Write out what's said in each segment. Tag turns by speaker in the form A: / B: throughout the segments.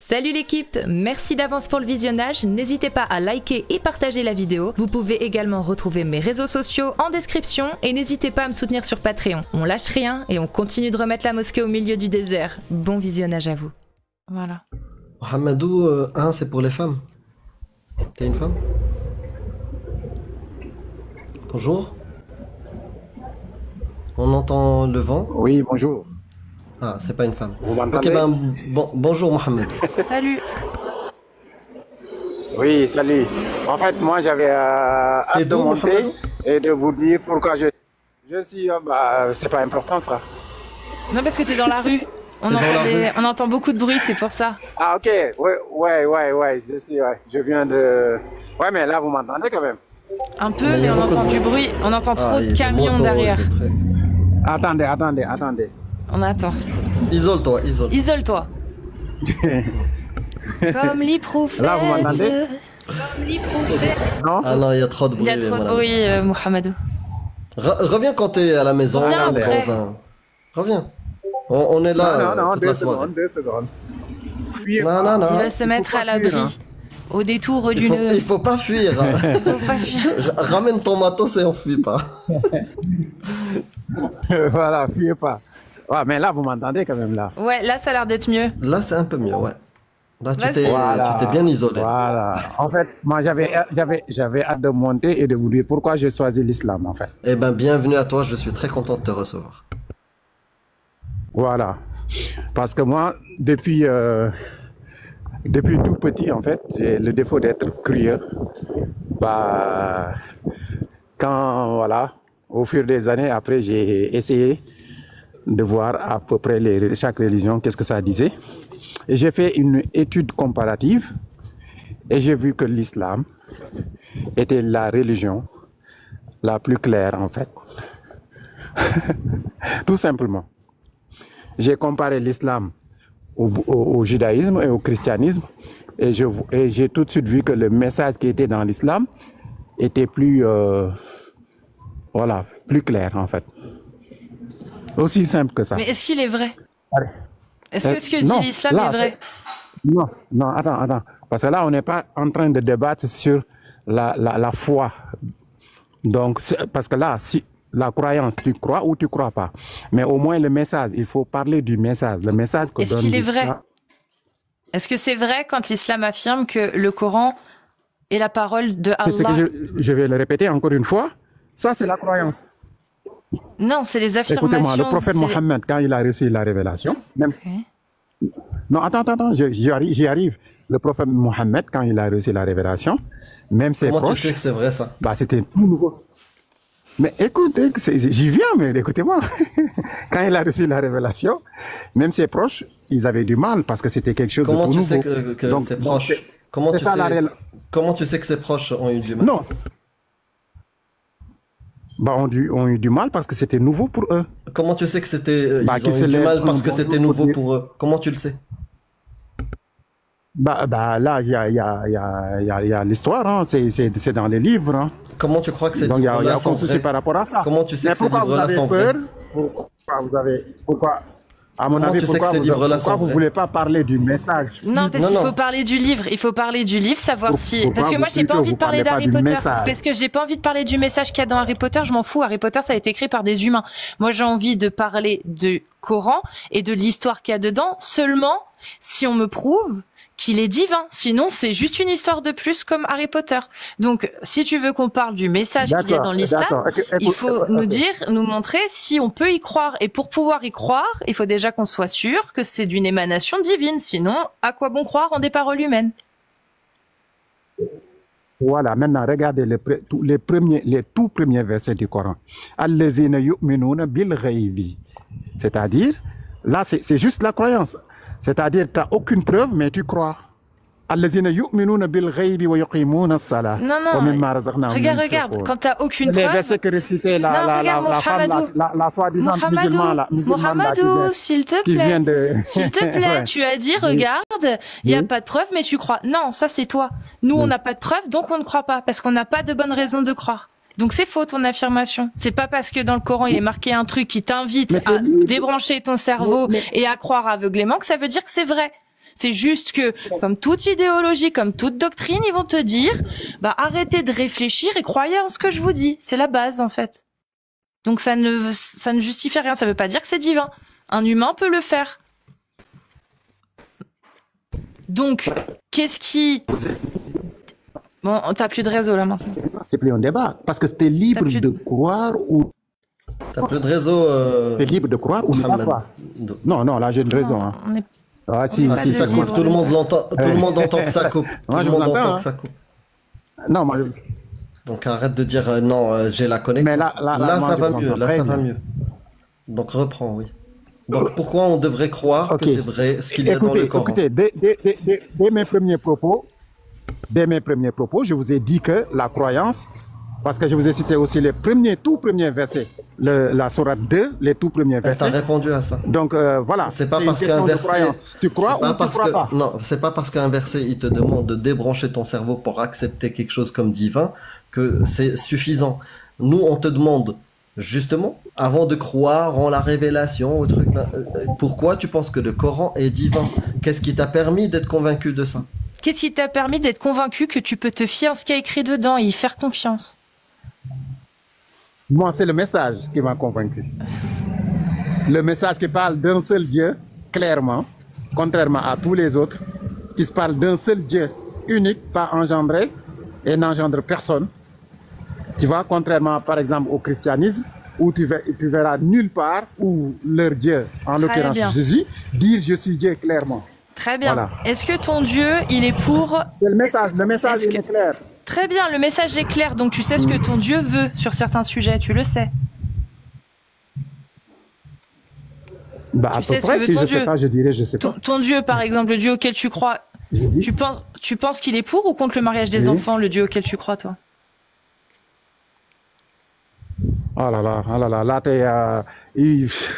A: Salut l'équipe, merci d'avance pour le visionnage, n'hésitez pas à liker et partager la vidéo. Vous pouvez également retrouver mes réseaux sociaux en description et n'hésitez pas à me soutenir sur Patreon. On lâche rien et on continue de remettre la mosquée au milieu du désert. Bon visionnage à vous. Voilà.
B: Mohamedou, c'est pour les femmes. T'es une femme? Bonjour. On entend le vent?
C: Oui, bonjour.
B: Ah, c'est pas une femme.
C: Vous m'entendez?
B: Ok, bonjour Mohamed.
A: Salut.
C: Oui, salut. En fait, moi, j'avais hâte de monter et de vous dire pourquoi je suis... c'est pas important, ça.
A: Non, parce que t'es dans la rue. On entend beaucoup de bruit, c'est pour ça.
C: Ah, ok. Ouais. Je viens de... Ouais, mais là, vous m'entendez quand même.
A: Un peu, mais on entend du bruit. On entend trop de camions derrière.
C: Attendez.
A: On attend.
B: Isole-toi.
A: Isole-toi. Comme l'hyprophète.
C: Là, vous m'entendez?
A: Comme l'hyprophète.
C: Non?
B: Ah non, il y a trop de bruit.
A: Il y a trop de bruit, Mohamedou.
B: Reviens quand t'es à la maison. Reviens. On est là toute la soirée.
C: 2 secondes.
B: Non.
A: Il va se mettre à l'abri. Au détour d'une...
B: Il faut pas fuir. Ramène ton matos et on fuit pas.
C: Voilà, fuyez pas. Ouais, mais là, vous m'entendez quand même, là.
A: Ouais, là, ça a l'air d'être mieux.
B: Là, c'est un peu mieux, ouais. Là, tu t'es bien isolé.
C: Voilà. En fait, moi, j'avais hâte de monter et de vous dire pourquoi j'ai choisi l'islam, en fait.
B: Eh ben, bienvenue à toi. Je suis très content de te recevoir.
C: Voilà. Parce que moi, depuis tout petit, en fait, j'ai le défaut d'être curieux. Au fur des années, après, j'ai essayé de voir à peu près chaque religion, qu'est-ce que ça disait. Et j'ai fait une étude comparative et j'ai vu que l'islam était la religion la plus claire, en fait. Tout simplement. J'ai comparé l'islam au judaïsme et au christianisme et j'ai tout de suite vu que le message qui était dans l'islam était plus clair, en fait. Aussi simple que ça.
A: Mais est-ce qu'il est vrai?
C: Allez.
A: Est-ce que ce que dit l'islam est vrai?
C: Non, attends. Parce que là, on n'est pas en train de débattre sur la foi. Donc, parce que là, si la croyance, tu crois ou tu crois pas. Mais au moins le message, il faut parler du message. Le message que donne l'islam.
A: Est-ce qu'il est vrai? Est-ce que c'est vrai quand l'islam affirme que le Coran est la parole de Allah?
C: C'est ce que je vais le répéter encore une fois. Ça, c'est la croyance.
A: Non, c'est les affirmations.
C: Écoutez-moi, le prophète Mohammed, quand il a reçu la révélation... Non, attends, j'y arrive. Le prophète Mohammed, quand il a reçu la révélation, même ses proches...
B: Comment tu sais que c'est vrai, ça?
C: C'était tout nouveau. Mais écoutez, j'y viens, mais écoutez-moi. Quand il a reçu la révélation, même ses proches, ils avaient du mal parce que c'était quelque chose de tout nouveau.
B: Comment tu sais que ses proches... Comment tu sais que ses proches ont eu du mal?
C: Non. Ont eu du mal parce que c'était nouveau pour eux.
B: Comment tu sais que c'était... ils ont eu du mal parce que c'était nouveau pour eux? Comment tu le sais?
C: Là, il y a l'histoire, hein. C'est dans les livres. Hein.
B: Comment tu crois que c'est...
C: Donc, il y a aucun souci par rapport à ça.
B: Comment tu sais que ces livres-là sont vrais?
C: À mon avis, pourquoi vous ne voulez pas parler du message?
A: Non, parce qu'il faut parler du livre. Il faut parler du livre, savoir si... Parce que moi, j'ai pas envie de parler d'Harry Potter. Parce que j'ai pas envie de parler du message qu'il y a dans Harry Potter. Je m'en fous. Harry Potter, ça a été écrit par des humains. Moi, j'ai envie de parler du Coran et de l'histoire qu'il y a dedans seulement si on me prouve qu'il est divin. Sinon, c'est juste une histoire de plus comme Harry Potter. Donc, si tu veux qu'on parle du message qu'il y a dans l'islam, il faut nous montrer si on peut y croire. Et pour pouvoir y croire, il faut déjà qu'on soit sûr que c'est d'une émanation divine. Sinon, à quoi bon croire en des paroles humaines?
C: Voilà, maintenant, regardez les tout premiers versets du Coran. Allazina yu'minuna bil ghaybi. C'est-à-dire, là, c'est juste la croyance. C'est-à-dire, tu n'as aucune preuve, mais tu crois. Allazina yu'minuna bil ghaybi wa yuqimuna as-salah.
A: Non. Regarde, quand tu n'as aucune preuve.
C: Les versets que récitait la femme, la soi-disant musulmane.
A: Mohamedou, s'il te plaît. S'il te plaît, tu as dit, regarde, il n'y a pas de preuve, mais tu crois. Non, ça c'est toi. Nous, on n'a pas de preuve, donc on ne croit pas, parce qu'on n'a pas de bonne raison de croire. Donc c'est faux ton affirmation. C'est pas parce que dans le Coran il est marqué un truc qui t'invite à débrancher ton cerveau et à croire aveuglément que ça veut dire que c'est vrai. C'est juste que, comme toute idéologie, comme toute doctrine, ils vont te dire, bah, arrêtez de réfléchir et croyez en ce que je vous dis. C'est la base, en fait. Donc ça ne justifie rien. Ça veut pas dire que c'est divin. Un humain peut le faire. Donc, qu'est-ce qui... Bon, t'as plus de réseau là maintenant.
C: C'est plus un débat. Parce que t'es libre de croire ou...
B: T'as plus de réseau...
C: T'es libre de croire ou ne pas croire. Non, non, là j'ai une raison. Hein.
B: Ah si, ça coupe, tout le monde l'entend. Tout le monde entend que ça coupe. Tout le monde entend que ça coupe.
C: Non, moi...
B: Donc arrête de dire non, j'ai la connexion. Mais là ça va mieux, là ça va mieux. Donc reprends, oui. Donc pourquoi on devrait croire que c'est vrai ce qu'il y a dans le Coran?
C: Écoutez, dès mes premiers propos, je vous ai dit que la croyance, parce que je vous ai cité aussi les tout premiers versets, la sourate 2, les tout premiers versets.
B: Tu as répondu à ça.
C: Donc voilà,
B: c'est pas parce qu'un verset...
C: Tu crois ou tu crois pas?
B: Non, c'est pas parce qu'un verset, il te demande de débrancher ton cerveau pour accepter quelque chose comme divin que c'est suffisant. Nous, on te demande... Justement, avant de croire en la révélation, au truc, pourquoi tu penses que le Coran est divin? Qu'est-ce qui t'a permis d'être convaincu de ça?
A: Qu'est-ce qui t'a permis d'être convaincu que tu peux te fier à ce qu'il y a écrit dedans et y faire confiance?
C: Moi, c'est le message qui m'a convaincu. Le message qui parle d'un seul Dieu, clairement, contrairement à tous les autres, qui se parle d'un seul Dieu unique, pas engendré, et n'engendre personne. Tu vois, contrairement par exemple au christianisme, où tu verras nulle part où leur Dieu, en l'occurrence Jésus, dire je suis Dieu clairement.
A: Très bien. Voilà. Est-ce que ton Dieu, il est pour...
C: C'est le message il est clair.
A: Très bien, le message est clair, donc tu sais ce que ton Dieu veut sur certains sujets, tu le sais.
C: Bah, à peu près, si je ne sais pas, je dirais je sais pas.
A: Ton Dieu, par exemple, le Dieu auquel tu crois, tu penses qu'il est pour ou contre le mariage des enfants, le Dieu auquel tu crois, toi?
C: Oh là là, là t'es...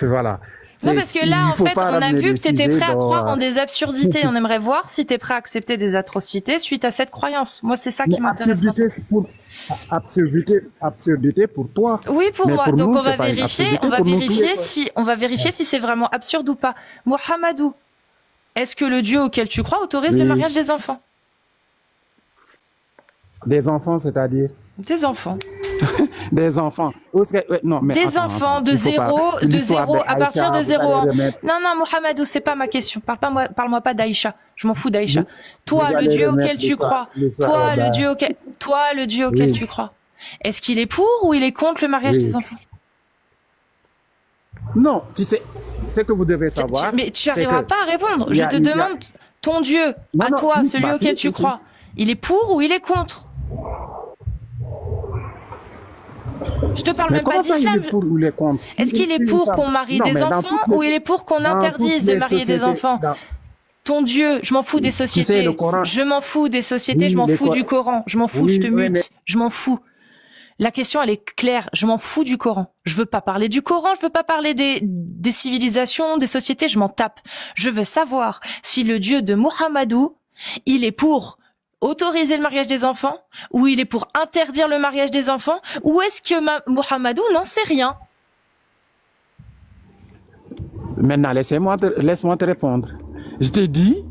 C: voilà.
A: Non, parce que là, en fait, on a vu que tu étais prêt à croire en des absurdités. On aimerait voir si tu es prêt à accepter des atrocités suite à cette croyance. Moi, c'est ça qui m'intéresse.
C: Absurdité pour toi.
A: Oui, pour moi. Donc, on va vérifier si c'est vraiment absurde ou pas. Mohamedou, est-ce que le Dieu auquel tu crois autorise le mariage des enfants?
C: Des enfants, c'est-à-dire?
A: Des enfants.
C: Des enfants. Non, mais
A: des enfants de 0 à partir de 0 ans. Non, Mohamedou, c'est pas ma question. Parle-moi pas d'Aïcha. Je m'en fous d'Aïcha. Toi, le Dieu auquel tu crois. Toi, le Dieu auquel tu crois. Est-ce qu'il est pour ou il est contre le mariage des enfants?
C: Non, tu sais, ce que vous devez savoir.
A: Mais tu n'arriveras pas à répondre. Je te demande ton Dieu, à toi, celui auquel tu crois. Il est pour ou il est contre? Je te parle même pas d'islam. Est-ce qu'il est pour qu'on marie des enfants ou il est pour qu'on interdise de marier des enfants? Ton Dieu, je m'en fous des sociétés. Je m'en fous des sociétés, je m'en fous du Coran. Je m'en fous, je te mute. Je m'en fous. La question, elle est claire. Je m'en fous du Coran. Je veux pas parler du Coran, je veux pas parler des civilisations, des sociétés, je m'en tape. Je veux savoir si le Dieu de Mohamedou, il est pour autoriser le mariage des enfants, ou il est pour interdire le mariage des enfants, ou est-ce que Mohamedou n'en sait rien?
C: Maintenant, laisse-moi te répondre. Je te dis,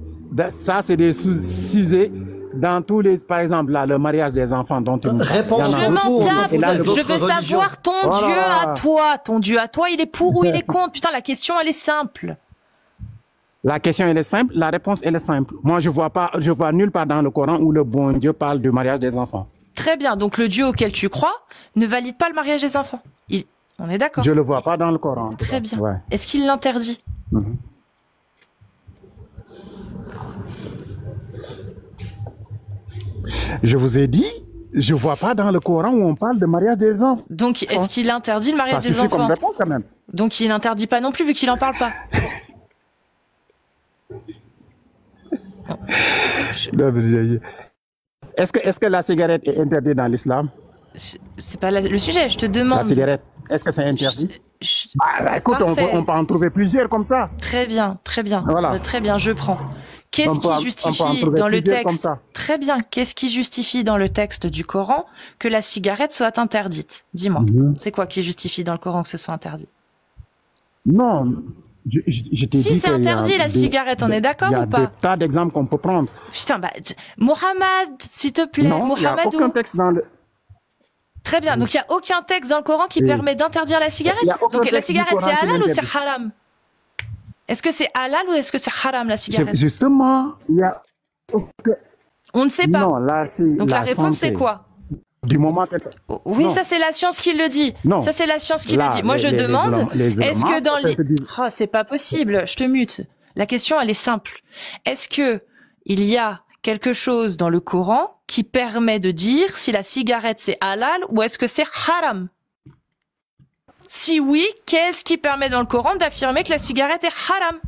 C: ça c'est des sujets dans tous les, par exemple, là, le mariage des enfants dont tu me
B: parles.
A: Je veux savoir ton Dieu à toi. Ton Dieu à toi, il est pour ou il est contre? Putain, la question, elle est simple.
C: La question, elle est simple. La réponse, elle est simple. Moi, je vois nulle part dans le Coran où le bon Dieu parle du mariage des enfants.
A: Très bien. Donc, le Dieu auquel tu crois ne valide pas le mariage des enfants. On est d'accord.
C: Je le vois pas dans le Coran.
A: Très bien. Ouais. Est-ce qu'il l'interdit?
C: Je vous ai dit, je vois pas dans le Coran où on parle de mariage des enfants.
A: Donc, est-ce qu'il interdit le mariage des enfants? Ça
C: suffit comme réponse, quand même.
A: Donc, il n'interdit pas non plus, vu qu'il en parle pas.
C: Est-ce que la cigarette est interdite dans l'islam?
A: C'est pas le sujet, je te demande.
C: La cigarette, est-ce que c'est interdit? Écoute, on peut en trouver plusieurs comme ça.
A: Très bien, très bien. Voilà. Très bien, je prends. Qu'est-ce qui justifie dans le texte? Très bien, qu'est-ce qui justifie dans le texte du Coran que la cigarette soit interdite? Dis-moi, c'est quoi qui justifie dans le Coran que ce soit interdit?
C: Non, Je t'ai dit
A: si c'est interdit la cigarette, on est d'accord ou pas?
C: Il y a des tas d'exemples qu'on peut prendre.
A: Putain, bah, Mohammed, s'il te plaît.
C: Non, il n'y a aucun texte dans le...
A: Très bien, donc il n'y a aucun texte dans le Coran qui permet d'interdire la cigarette. Donc la cigarette, c'est halal ou c'est haram? Est-ce que c'est halal ou est-ce que c'est haram, la cigarette?
C: Justement, il y a...
A: On ne sait pas.
C: Non, là, c'est
A: donc la réponse, c'est quoi?
C: Du moment que...
A: Oui, non. Ça c'est la science qui le dit. Non. Ça c'est la science qui le dit. Moi je demande, est-ce que dans les... Oh, c'est pas possible, je te mute. La question elle est simple. Est-ce que il y a quelque chose dans le Coran qui permet de dire si la cigarette c'est halal ou est-ce que c'est haram? Si oui, qu'est-ce qui permet dans le Coran d'affirmer que la cigarette est haram?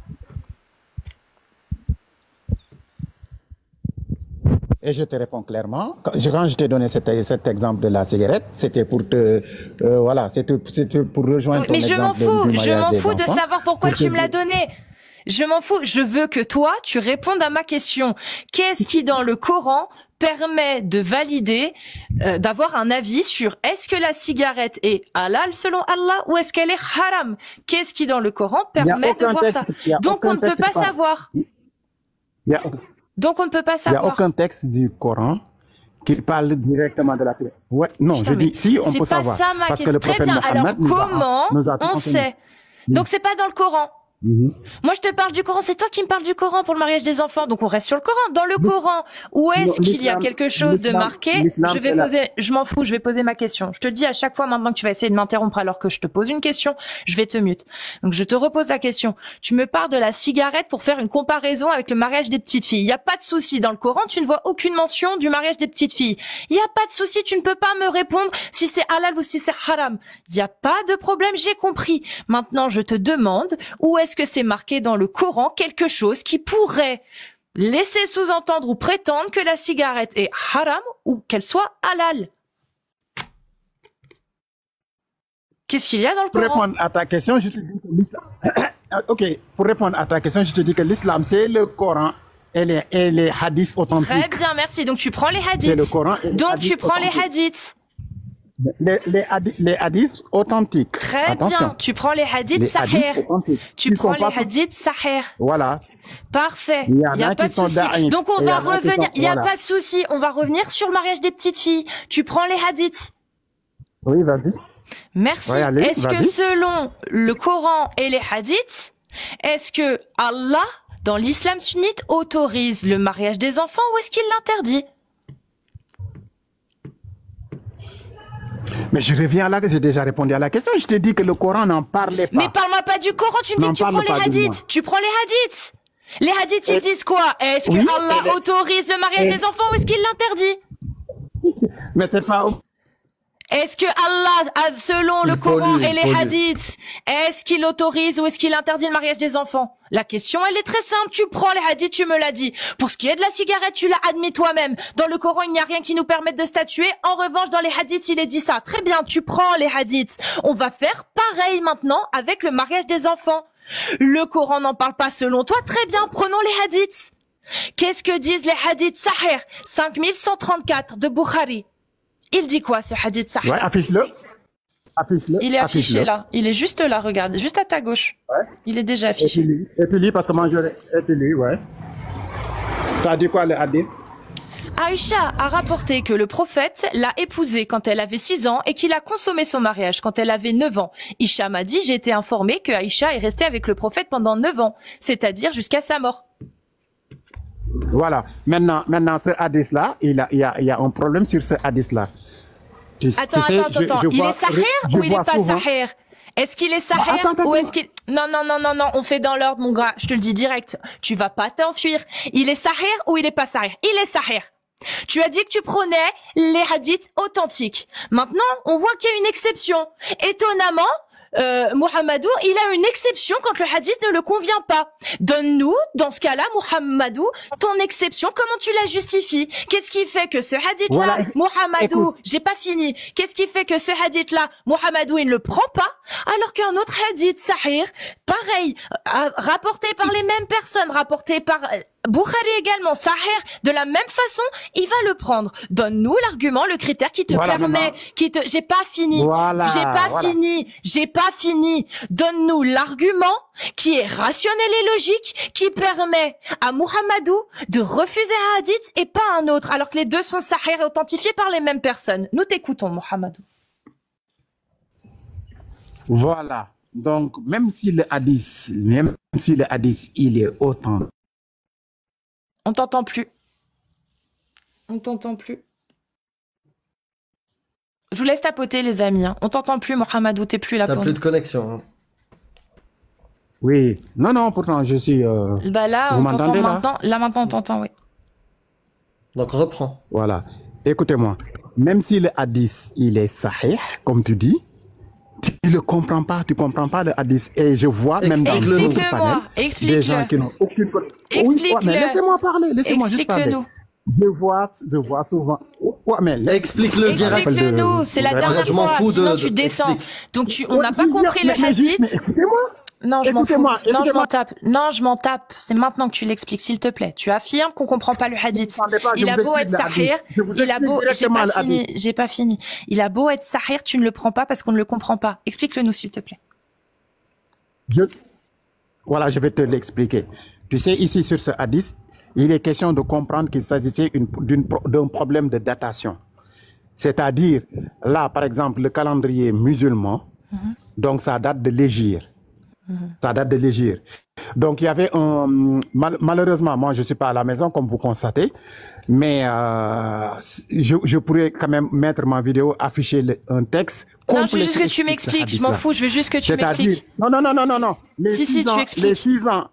C: Et je te réponds clairement. Quand je t'ai donné cet exemple de la cigarette, c'était pour te, voilà, c'était pour rejoindre ton exemple.
A: Mais je m'en fous de savoir pourquoi tu me l'as donné. Je m'en fous. Je veux que toi, tu répondes à ma question. Qu'est-ce qui, dans le Coran, permet de valider, d'avoir un avis sur est-ce que la cigarette est halal selon Allah ou est-ce qu'elle est haram? Qu'est-ce qui, dans le Coran, permet de voir ça? Donc, on ne peut pas savoir. Donc, on ne peut pas savoir.
C: Il n'y a aucun texte du Coran qui parle directement de la cigarette. Ouais, non, putain, je dis, si, on peut savoir.
A: C'est pas ça ma question. Très bien. Alors, comment on sait? Donc, c'est pas dans le Coran. Moi, je te parle du Coran. C'est toi qui me parles du Coran pour le mariage des enfants. Donc, on reste sur le Coran. Dans le Coran, où est-ce qu'il y a quelque chose de marqué? Je m'en fous. Je vais poser ma question. Je te dis à chaque fois maintenant que tu vas essayer de m'interrompre alors que je te pose une question, je vais te mute. Donc, je te repose la question. Tu me parles de la cigarette pour faire une comparaison avec le mariage des petites filles. Il n'y a pas de souci. Dans le Coran, tu ne vois aucune mention du mariage des petites filles. Il n'y a pas de souci. Tu ne peux pas me répondre si c'est halal ou si c'est haram. Il n'y a pas de problème. J'ai compris. Maintenant, je te demande où est-ce que c'est marqué dans le Coran quelque chose qui pourrait laisser sous-entendre ou prétendre que la cigarette est haram ou qu'elle soit halal? Qu'est-ce qu'il y a dans le Coran?
C: Pour répondre à ta question, je te dis que l'islam... Ok, pour répondre à ta question, je te dis que l'islam, c'est le Coran et les hadiths authentiques.
A: Très bien, merci. Donc tu prends les hadiths. C'est le Coran et donc tu prends les hadiths.
C: Les hadiths authentiques.
A: Très bien. Tu prends les hadiths sahih. Tu prends les hadiths sahih.
C: Voilà.
A: Parfait. Il n'y a pas de souci. Donc on va revenir. Il n'y a pas de souci. On va revenir sur le mariage des petites filles. Tu prends les hadiths.
C: Oui, vas-y.
A: Merci. Est-ce que selon le Coran et les hadiths, est-ce que Allah, dans l'islam sunnite, autorise le mariage des enfants ou est-ce qu'il l'interdit?
C: Mais je reviens là, que j'ai déjà répondu à la question. Je t'ai dit que le Coran n'en parlait pas.
A: Mais parle-moi pas du Coran, tu me dis que tu prends les hadiths. Tu prends les hadiths. Les hadiths, ils disent quoi? Est-ce que Allah autorise le mariage des enfants ou est-ce qu'il l'interdit?
C: Mais t'es pas...
A: Est-ce que Allah, selon le Coran et les hadiths, est-ce qu'il autorise ou est-ce qu'il interdit le mariage des enfants? La question, elle est très simple. Tu prends les hadiths, tu me l'as dit. Pour ce qui est de la cigarette, tu l'as admis toi-même. Dans le Coran, il n'y a rien qui nous permette de statuer. En revanche, dans les hadiths, il est dit ça. Très bien, tu prends les hadiths. On va faire pareil maintenant avec le mariage des enfants. Le Coran n'en parle pas selon toi. Très bien, prenons les hadiths. Qu'est-ce que disent les hadiths Sahih 5134 de Bukhari? Il dit quoi, ce hadith sahih?
C: Ouais, affiche-le.
A: Il est affiché là. Il est juste là, regarde. Juste à ta gauche. Ouais. Il est déjà affiché.
C: Et puis lis, parce que moi je... Et puis lis, ouais. Ça dit quoi, le hadith?
A: Aïcha a rapporté que le prophète l'a épousée quand elle avait 6 ans et qu'il a consommé son mariage quand elle avait 9 ans. Hicham a dit, j'ai été informé que Aïcha est restée avec le prophète pendant 9 ans, c'est-à-dire jusqu'à sa mort.
C: Voilà. Maintenant, ce hadith-là, il y a un problème sur ce hadith-là.
A: Attends. Il est sahih ou il est pas sahih? Est-ce qu'il est sahih ou est-ce qu'il... Non, on fait dans l'ordre, mon gars. Je te le dis direct. Tu vas pas t'enfuir. Il est sahih ou il est pas sahih? Il est sahih. Tu as dit que tu prenais les hadiths authentiques. Maintenant, on voit qu'il y a une exception. Étonnamment, Muhammadou, il a une exception quand le hadith ne le convient pas. Donne-nous, dans ce cas-là, Muhammadou, ton exception, comment tu la justifies? Qu'est-ce qui fait que ce hadith-là, Muhammadou, j'ai pas fini, qu'est-ce qui fait que ce hadith-là, Muhammadou, il ne le prend pas, alors qu'un autre hadith, sahih, pareil, rapporté par les mêmes personnes, rapporté par Bukhari également, Sahih, de la même façon, il va le prendre. Donne-nous l'argument, le critère qui te permet, j'ai pas fini. J'ai pas fini. Donne-nous l'argument qui est rationnel et logique, qui permet à Muhammadou de refuser un hadith et pas un autre, alors que les deux sont Sahih et authentifiés par les mêmes personnes. Nous t'écoutons, Muhammadou.
C: Voilà. Donc, même si le hadith, il est autant.
A: On t'entend plus. On t'entend plus. Je vous laisse tapoter, les amis. Hein. On t'entend plus, Mohamedou, t'es plus là.
B: T'as plus de connexion. Hein.
C: Oui. Non, pourtant, je suis...
A: Bah là, on t'entend maintenant. Là, maintenant, on t'entend, oui.
B: Donc, reprends.
C: Voilà. Écoutez-moi. Même si le hadith, il est sahih, comme tu dis, tu ne le comprends pas, tu ne comprends pas le hadith. Et je vois même dans le panel des gens qui n'ont aucune...
A: Explique-le.
C: Oui, mais laissez-moi parler, laissez-moi juste parler. Je vois souvent...
B: Explique-le direct.
A: Explique-le-nous, c'est la dernière fois, sinon tu descends. Donc on n'a pas compris le hadith.
C: Mais écoutez-moi.
A: Non, je m'en fous. Non, je m'en tape. Non, je m'en tape. C'est maintenant que tu l'expliques, s'il te plaît. Tu affirmes qu'on comprend pas le hadith. Il a beau être sahih, il a beau, j'ai pas fini. Il a beau être sahih, tu ne le prends pas parce qu'on ne le comprend pas. Explique-le-nous, s'il te plaît.
C: Voilà, je vais te l'expliquer. Tu sais, ici, sur ce hadith, il est question de comprendre qu'il s'agissait d'un problème de datation. C'est-à-dire, là, par exemple, le calendrier musulman, donc ça date de l'Hégire. Ça date de l'Hégire. Donc, il y avait malheureusement, moi, je ne suis pas à la maison, comme vous constatez, mais je pourrais quand même mettre ma vidéo, afficher un texte.
A: Non, je veux juste que tu m'expliques. Je m'en fous, je veux juste que tu m'expliques.
C: Non.
A: Si, tu expliques.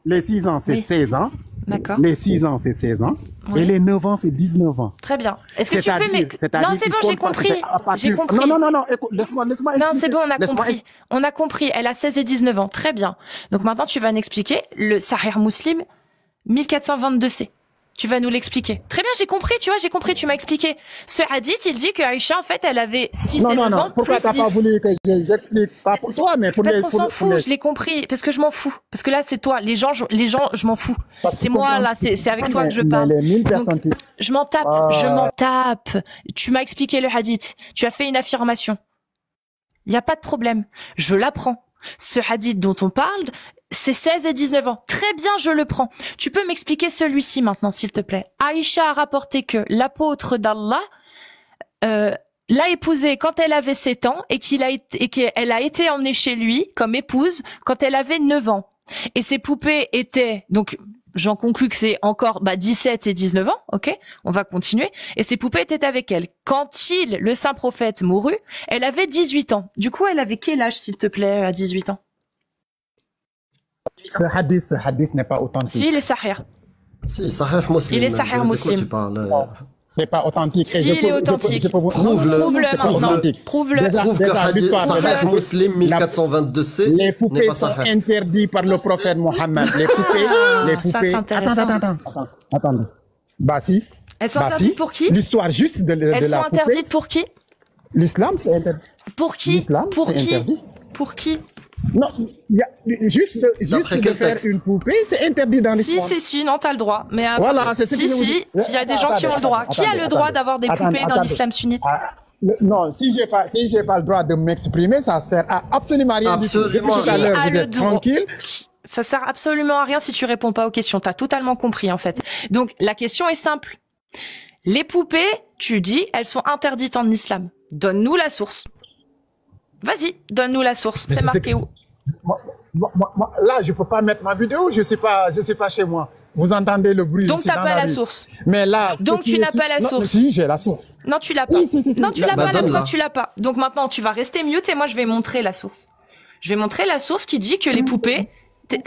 C: Les 6 ans, c'est 16 ans.
A: D'accord.
C: Les 6 ans, c'est 16 ans. Oui. Et les 9 ans, c'est 19 ans.
A: Très bien. Est-ce que tu peux Non, c'est bon, j'ai compris. J'ai compris.
C: Non. Écoute, laisse-moi.
A: Non, c'est bon, on a compris. On a compris. Elle a 16 et 19 ans. Très bien. Donc maintenant, tu vas m'expliquer le Sahih Muslim 1422C. Tu vas nous l'expliquer. Très bien, j'ai compris, tu vois, j'ai compris, tu m'as expliqué. Ce hadith, il dit que Aïcha, en fait, elle avait 6 et 9 ans.
C: Pourquoi t'as pas voulu que j'explique? Pas pour toi, mais pour
A: les... Parce qu'on s'en fout, je l'ai compris. Parce que je m'en fous. Parce que là, c'est toi. Les gens, je m'en fous. C'est moi, là, c'est avec toi que je parle. Donc, je m'en tape. Tu m'as expliqué le hadith. Tu as fait une affirmation. Il n'y a pas de problème. Je l'apprends. Ce hadith dont on parle, c'est 16 et 19 ans. Très bien, je le prends. Tu peux m'expliquer celui-ci maintenant, s'il te plaît. Aïcha a rapporté que l'apôtre d'Allah l'a épousée quand elle avait 7 ans et qu'elle a été emmenée chez lui comme épouse quand elle avait 9 ans. Et ses poupées étaient, donc j'en conclus que c'est encore 17 et 19 ans, ok? On va continuer. Et ses poupées étaient avec elle. Quand le saint prophète, mourut, elle avait 18 ans. Du coup, elle avait quel âge, s'il te plaît, à 18 ans?
C: Ce hadith n'est pas authentique.
A: Si, il est sahih.
B: Si, Sahih Muslim.
A: Il est Sahih Muslim.
C: Il n'est pas authentique.
A: Si, il est authentique.
B: Prouve-le.
A: Prouve-le.
B: Prouve que Sahih Muslim 1422C
C: les poupées sont interdites par le prophète Mohammed. Les poupées. Attends. Bah si.
A: Elles sont interdites pour qui?
C: L'histoire juste de la poupée.
A: Elles sont interdites pour qui?
C: L'islam, c'est interdit.
A: Pour qui? Pour qui?
C: Non, juste de faire une poupée, c'est interdit dans l'islam.
A: Si, non, t'as le droit. Mais
C: voilà, c'est ce que
A: il y a des gens qui ont le droit. Qui a le droit d'avoir des poupées dans l'islam sunnite?
C: Non, si j'ai pas le droit de m'exprimer, ça sert à absolument rien.
B: Absolument.
C: Tout à l'heure, vous êtes tranquille.
A: Ça sert absolument à rien si tu réponds pas aux questions. T'as totalement compris, en fait. Donc, la question est simple. Les poupées, tu dis, elles sont interdites en islam. Donne-nous la source. Vas-y, donne-nous la source. C'est marqué où?
C: Là, je peux pas mettre ma vidéo. Je sais pas chez moi. Vous entendez le bruit.
A: Donc t'as pas la source.
C: Mais là.
A: Donc tu n'as pas la source.
C: Si, j'ai la source.
A: Non, tu l'as pas. Non, tu l'as pas. La preuve, tu l'as pas. Donc maintenant, tu vas rester mute et moi, je vais montrer la source. Je vais montrer la source qui dit que les poupées.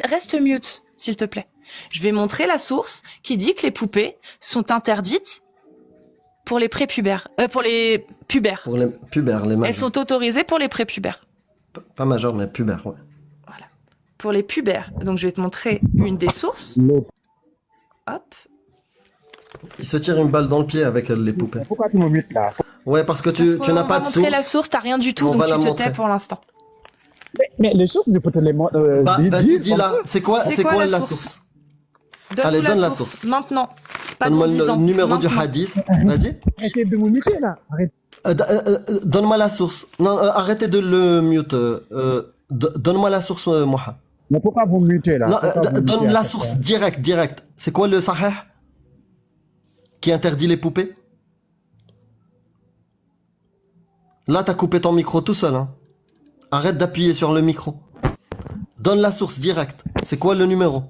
A: Reste mute, s'il te plaît. Je vais montrer la source qui dit que les poupées sont interdites. Pour les prépubères. Pour les pubères.
B: Pour les pubères, les majeurs.
A: Elles sont autorisées pour les prépubères.
B: Pas majeurs, mais pubères, ouais.
A: Voilà. Pour les pubères. Donc, je vais te montrer une des sources. Hop.
B: Il se tire une balle dans le pied avec les poupées.
C: Pourquoi tu me mutes là?
B: Ouais, parce que tu n'as pas de source.
A: Montrer la source, t'as rien du tout, donc tu te tais pour l'instant.
C: Mais les sources, je peux te les montrer.
B: Vas-y, dis là. C'est quoi la source? Allez, donne la source.
A: Maintenant.
B: Donne-moi le numéro du hadith. Vas-y.
D: Arrêtez de me muter là.
B: Donne-moi la source. Non, arrêtez de le mute. Donne-moi la source, Moha.
D: Mais pourquoi vous me mutez là?
B: Non, donne la source direct. C'est quoi le sahih qui interdit les poupées? Là, t'as coupé ton micro tout seul. Hein. Arrête d'appuyer sur le micro. Donne la source directe. C'est quoi le numéro?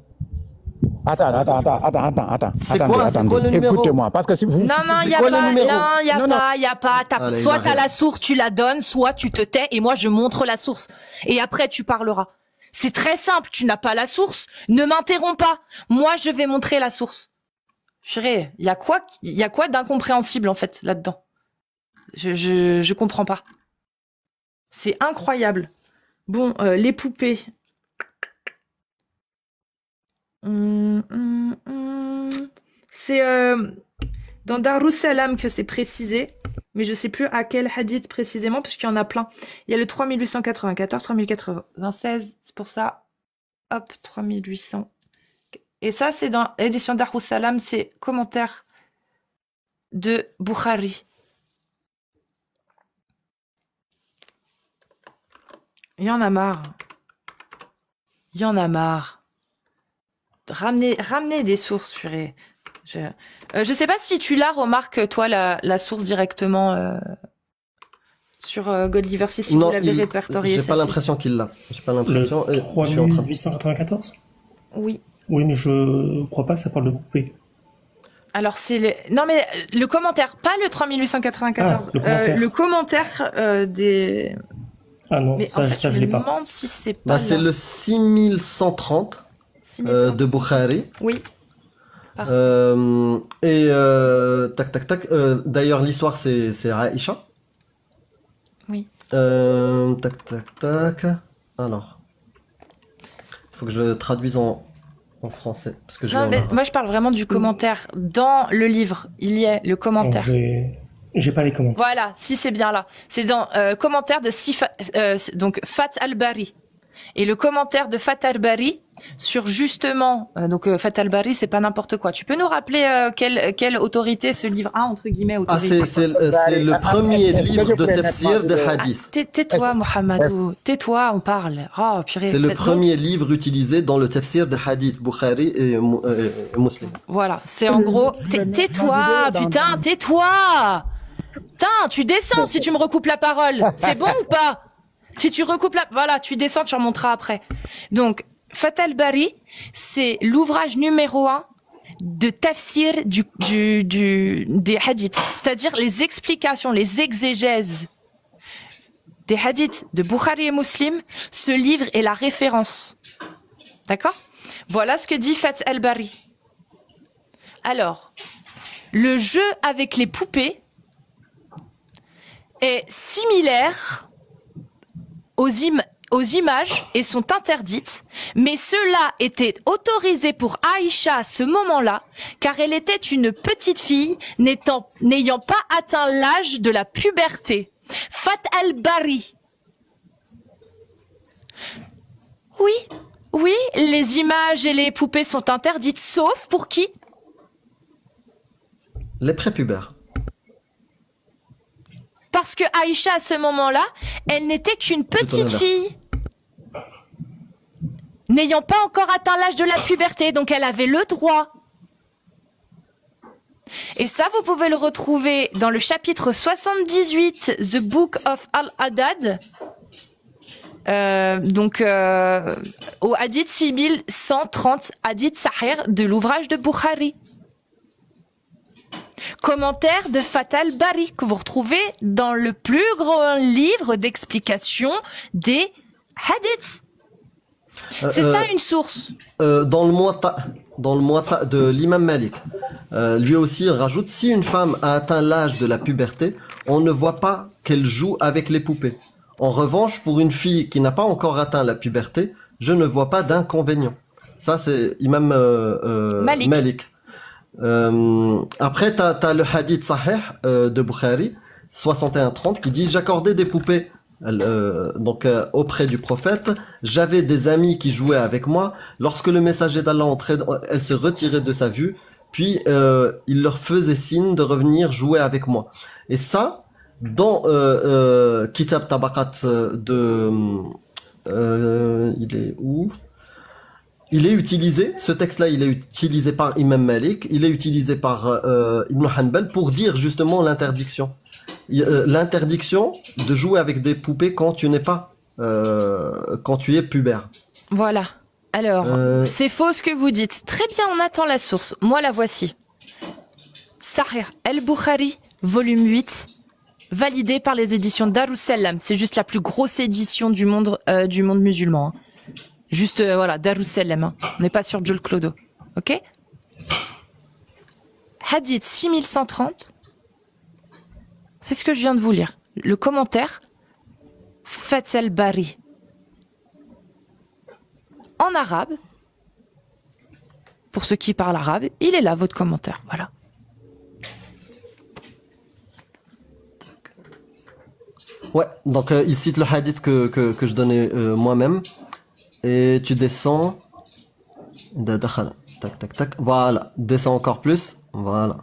D: Attends.
B: C'est quoi le numéro?
D: Écoutez-moi, parce que si vous...
A: Non, il n'y a pas.
B: Allez,
A: soit t'as la source, tu la donnes, soit tu te tais et moi je montre la source. Et après tu parleras. C'est très simple, tu n'as pas la source, ne m'interromps pas. Moi je vais montrer la source. Chérie, il y a quoi d'incompréhensible en fait là-dedans? Je comprends pas. C'est incroyable. Bon, les poupées. C'est dans Darussalam que c'est précisé, mais je sais plus à quel hadith précisément, parce qu'il y en a plein. Il y a le 3894, 3096, c'est pour ça. Hop, 3800. Et ça, c'est dans l'édition Darussalam, c'est commentaire de Bukhari. Il y en a marre. Ramenez des sources, purée. Je sais pas si tu l'as, remarque, toi, la source directement sur Godliversi, si vous l'avez répertoriée.
B: J'ai pas l'impression qu'il l'a. J'ai pas l'impression.
E: Le 3894 ?
A: Oui.
E: Oui, mais je crois pas que ça parle de poupée.
A: Alors, non, mais le commentaire, pas le 3894. Le commentaire des...
E: Ah non, mais ça, je l'ai pas.
A: Je me demande si c'est pas
B: c'est le 6130 de Bukhari.
A: Oui.
B: Tac. D'ailleurs, l'histoire, c'est Aïcha.
A: Oui.
B: Tac. Alors. Il faut que je traduise en français. Parce que
A: moi, je parle vraiment du commentaire. Dans le livre, il y a le commentaire.
E: J'ai pas les commentaires.
A: Voilà, si c'est bien là. C'est dans commentaire de donc Fath al-Bari. Et le commentaire de Fath al-Bari sur justement donc Fath al-Bari, c'est pas n'importe quoi. Tu peux nous rappeler quelle autorité ce livre a entre guillemets autorité?
B: C'est le premier livre de tafsir de hadith.
A: Tais-toi Mohamedou, tais-toi, on parle. Oh purée.
B: C'est le premier livre utilisé dans le tafsir de hadith Bukhari et Muslim.
A: Voilà, c'est en gros tais-toi, putain, tais-toi. Putain, tu descends si tu me recoupes la parole. C'est bon ou pas? Si tu recoupes voilà, tu descends, tu remonteras après. Donc, Fath al-Bari, c'est l'ouvrage numéro 1 de tafsir des hadiths. C'est-à-dire les explications, les exégèses des hadiths de Bukhari et Muslim. Ce livre est la référence. D'accord? Voilà ce que dit Fath al-Bari. Alors, le jeu avec les poupées est similaire aux images et sont interdites, mais cela était autorisé pour Aïcha à ce moment-là, car elle était une petite fille n'ayant pas atteint l'âge de la puberté. Fath al-Bari. Oui, les images et les poupées sont interdites, sauf pour qui?
B: Les prépubères.
A: Parce que Aïcha, à ce moment-là, elle n'était qu'une petite fille, n'ayant pas encore atteint l'âge de la puberté, donc elle avait le droit. Et ça, vous pouvez le retrouver dans le chapitre 78, The Book of Al-Haddad, au hadith 6130, hadith Sahih de l'ouvrage de Bukhari. Commentaire de Fath al-Bari que vous retrouvez dans le plus grand livre d'explication des hadiths. C'est ça une source.
B: Dans le Muwatta de l'imam Malik, lui aussi il rajoute, si une femme a atteint l'âge de la puberté, on ne voit pas qu'elle joue avec les poupées. En revanche, pour une fille qui n'a pas encore atteint la puberté, je ne vois pas d'inconvénient. Ça c'est imam Malik. Après, t'as le hadith sahih de Bukhari, 61-30, qui dit « J'accordais des poupées auprès du prophète, j'avais des amis qui jouaient avec moi. Lorsque le messager d'Allah entrait, elle se retirait de sa vue, puis il leur faisait signe de revenir jouer avec moi. Et ça, dans Kitab Tabaqat il est où? Il est utilisé, ce texte-là, il est utilisé par Imam Malik, il est utilisé par Ibn Hanbal pour dire justement l'interdiction. L'interdiction de jouer avec des poupées quand tu n'es pas, quand tu es pubère.
A: Voilà. Alors, c'est faux ce que vous dites. Très bien, on attend la source. Moi, la voici. Sahih al-Bukhari, volume 8, validé par les éditions Darussalam. C'est juste la plus grosse édition du monde musulman. Hein. Juste, voilà, Darussalam. Hein. On n'est pas sur Jules Clodo. Ok? Hadith 6130. C'est ce que je viens de vous lire. Le commentaire, Fath al-Bari. En arabe, pour ceux qui parlent arabe, il est là, votre commentaire. Voilà.
B: Ouais, donc il cite le hadith que je donnais moi-même. Et tu descends. Tac, tac, tac. Voilà, descends encore plus. Voilà.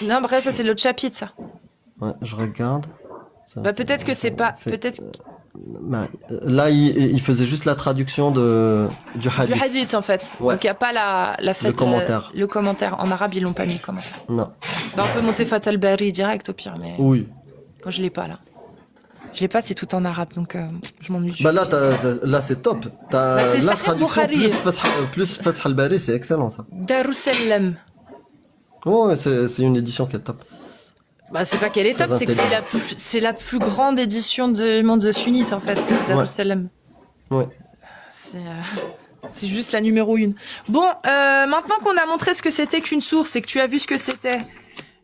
A: Non, après, ça, c'est l'autre chapitre, ça.
B: Ouais, je regarde.
A: Bah, peut-être que c'est pas. Peut-être.
B: Là, il faisait juste la traduction du hadith.
A: Du hadith, en fait. Ouais. Donc, il n'y a pas le commentaire. Le commentaire. En arabe, ils l'ont pas mis le commentaire.
B: Non.
A: Bah, on peut monter Fath al-Bari direct, au pire, mais.
B: Oui.
A: Moi, je l'ai pas, là. Je l'ai pas, c'est tout en arabe, donc je m'ennuie.
B: Bah là, là c'est top. La traduction plus Fath al-Bari, c'est excellent, ça.
A: Darussalam.
B: Ouais, c'est une édition qui est top.
A: Bah, c'est pas qu'elle est top, c'est que c'est la plus grande édition du monde sunnite, en fait, Darussalam.
B: Ouais.
A: C'est juste la numéro 1. Bon, maintenant qu'on a montré ce que c'était qu'une source et que tu as vu ce que c'était,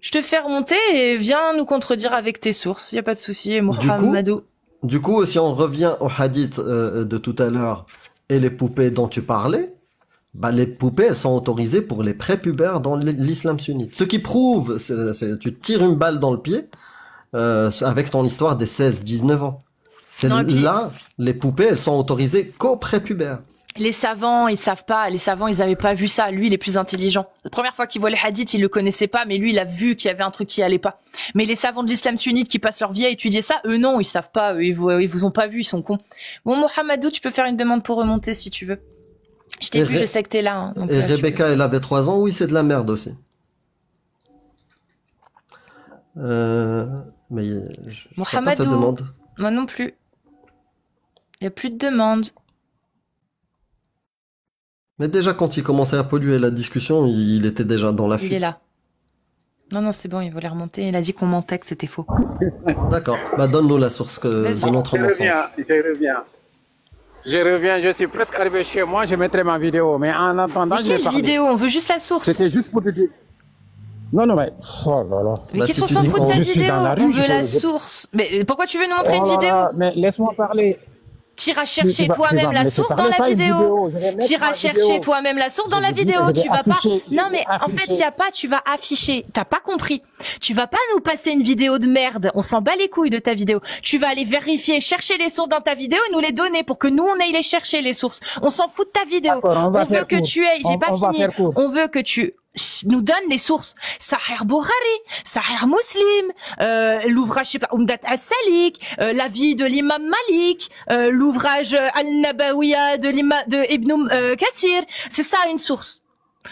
A: je te fais remonter et viens nous contredire avec tes sources. Y a pas de souci, Mohamedou.
B: Du coup, si on revient au hadith de tout à l'heure et les poupées dont tu parlais, bah, les poupées, elles sont autorisées pour les prépubères dans l'islam sunnite. Ce qui prouve, tu tires une balle dans le pied avec ton histoire des 16-19 ans. Là, les poupées, elles sont autorisées qu'aux prépubères.
A: Les savants, ils savent pas. Les savants, ils avaient pas vu ça. Lui, il est plus intelligent. La première fois qu'il voit les hadiths, il le connaissait pas, mais lui, il a vu qu'il y avait un truc qui allait pas. Mais les savants de l'islam sunnite qui passent leur vie à étudier ça, eux non, ils savent pas. Eux, ils vous ont pas vu, ils sont cons. Bon, Mohamedou, tu peux faire une demande pour remonter si tu veux. Je t'ai vu, je sais que t'es là. Hein, donc,
B: et Rebecca, elle avait 3 ans. Oui, c'est de la merde aussi. Mais je sais pas sa demande.
A: Moi non plus. Il y a plus de demandes.
B: Mais déjà, quand il commençait à polluer la discussion, il était déjà dans la fuite.
A: Il est là. Non, c'est bon, il voulait remonter. Il a dit qu'on mentait, que c'était faux.
B: D'accord. Bah, donne-nous la source de notre mensonge.
C: Je reviens, je suis presque arrivé chez moi, je mettrai ma vidéo. Mais en attendant,
A: je vais parler. Quelle vidéo? On veut juste la source.
C: C'était juste pour te dire. Non, mais... Oh là là.
A: Mais qu'est-ce qu'on s'en fout de ta vidéo? On veut la source. Mais pourquoi tu veux nous montrer une vidéo?
C: Mais laisse-moi parler.
A: T'iras chercher toi-même la source dans la vidéo. T'iras chercher toi-même la source dans la vidéo. Tu vas pas. Non mais en fait il y a pas. Tu vas afficher. T'as pas compris. Tu vas pas nous passer une vidéo de merde. On s'en bat les couilles de ta vidéo. Tu vas aller vérifier, chercher les sources dans ta vidéo et nous les donner pour que nous on aille les chercher les sources. On s'en fout de ta vidéo. On veut que tu aies. J'ai pas fini. On veut que tu nous donne les sources. Sahih Bukhari, Sahih Muslim, l'ouvrage, je sais pas, Umdat as-Salik, la vie de l'imam Malik, l'ouvrage Al-Nabawiya de Ibn Kathir. C'est ça une source.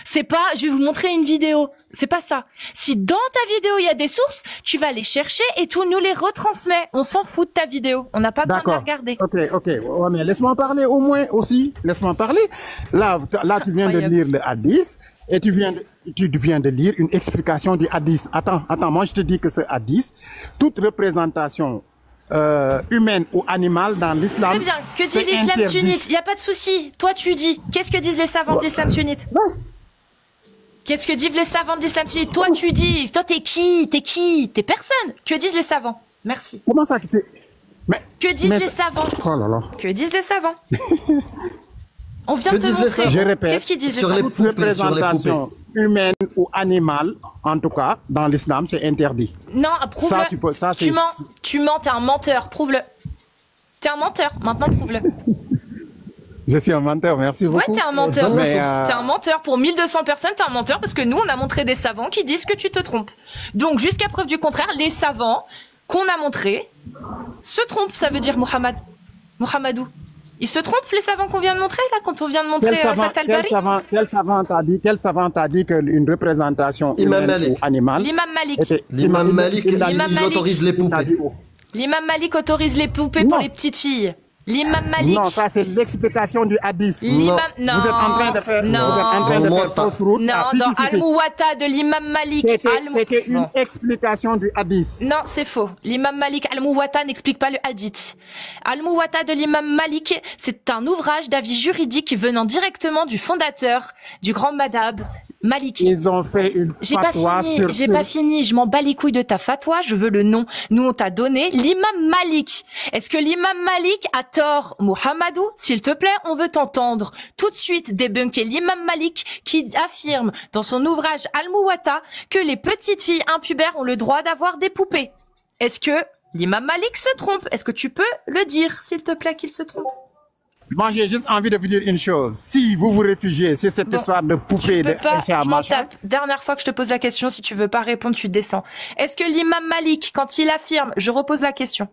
A: C'est pas, je vais vous montrer une vidéo. C'est pas ça. Si dans ta vidéo il y a des sources, tu vas les chercher et tout nous les retransmet. On s'en fout de ta vidéo. On n'a pas besoin de la regarder.
C: Ok. Ouais, mais laisse-moi parler au moins aussi. Laisse-moi parler. Là, tu viens de lire le hadith et tu viens de lire une explication du hadith. Attends. Moi, je te dis que ce hadith, toute représentation humaine ou animale dans l'islam.
A: Très bien. Que dit l'islam sunnite? Il y a pas de souci. Toi, tu dis. Qu'est-ce que disent les savants de l'islam sunnite? Qu'est-ce que disent les savants de l'islam sunnite? Toi, tu dis. Toi, t'es qui? T'es personne. Que disent les savants? Merci.
C: Comment ça que t'es...
A: Que disent les savants?
C: Oh là là.
A: Que disent les savants? On vient de te montrer.
C: Je répète.
A: Qu'est-ce qu'ils disent
C: sur les poupées? Représentation humaine ou animale, en tout cas, dans l'islam, c'est interdit.
A: Non, prouve-le.
C: Ça, tu mens,
A: tu mens, t'es un menteur. Prouve-le. T'es un menteur. Maintenant, prouve-le.
C: Je suis un menteur, merci beaucoup.
A: Ouais, t'es un menteur.
B: Mais,
A: T'es un menteur. Pour 1200 personnes, t'es un menteur parce que nous, on a montré des savants qui disent que tu te trompes. Donc, jusqu'à preuve du contraire, les savants qu'on a montrés se trompent. Ça veut dire Mohamedou. Ils se trompent, les savants qu'on vient de montrer, là, quand on vient de montrer Fatal Bari.
C: Quel savant t'a dit qu'une représentation humaine ou animale...
A: L'imam Malik.
B: L'imam Malik, il autorise les poupées.
A: L'imam Malik autorise les poupées pour les petites filles. L'imam Malik.
C: Non, ça c'est l'explication du hadith.
A: Non.
C: Vous êtes en train de faire fausse route.
A: Non, dans Al-Muwatta de l'imam Malik.
C: C'était une explication du hadith.
A: Non, c'est faux. L'imam Malik, Al-Muwatta n'explique pas le hadith. Al-Muwatta de l'imam Malik, c'est un ouvrage d'avis juridique venant directement du fondateur du grand madhab Maliki.
C: Ils ont fait une fatwa sur...
A: J'ai pas fini, je m'en bats les couilles de ta fatwa, je veux le nom. Nous, on t'a donné l'imam Malik. Est-ce que l'imam Malik a tort, Mohamedou? S'il te plaît, on veut t'entendre. Tout de suite, débunker l'imam Malik qui affirme dans son ouvrage Al-Muwatta que les petites filles impubères ont le droit d'avoir des poupées. Est-ce que l'imam Malik se trompe? Est-ce que tu peux le dire, s'il te plaît, qu'il se trompe?
C: Moi, j'ai juste envie de vous dire une chose. Si vous vous réfugiez sur cette histoire de poupée,
A: je m'en tape. Dernière fois que je te pose la question, si tu veux pas répondre, tu descends. Est-ce que l'imam Malik, quand il affirme, je repose la question.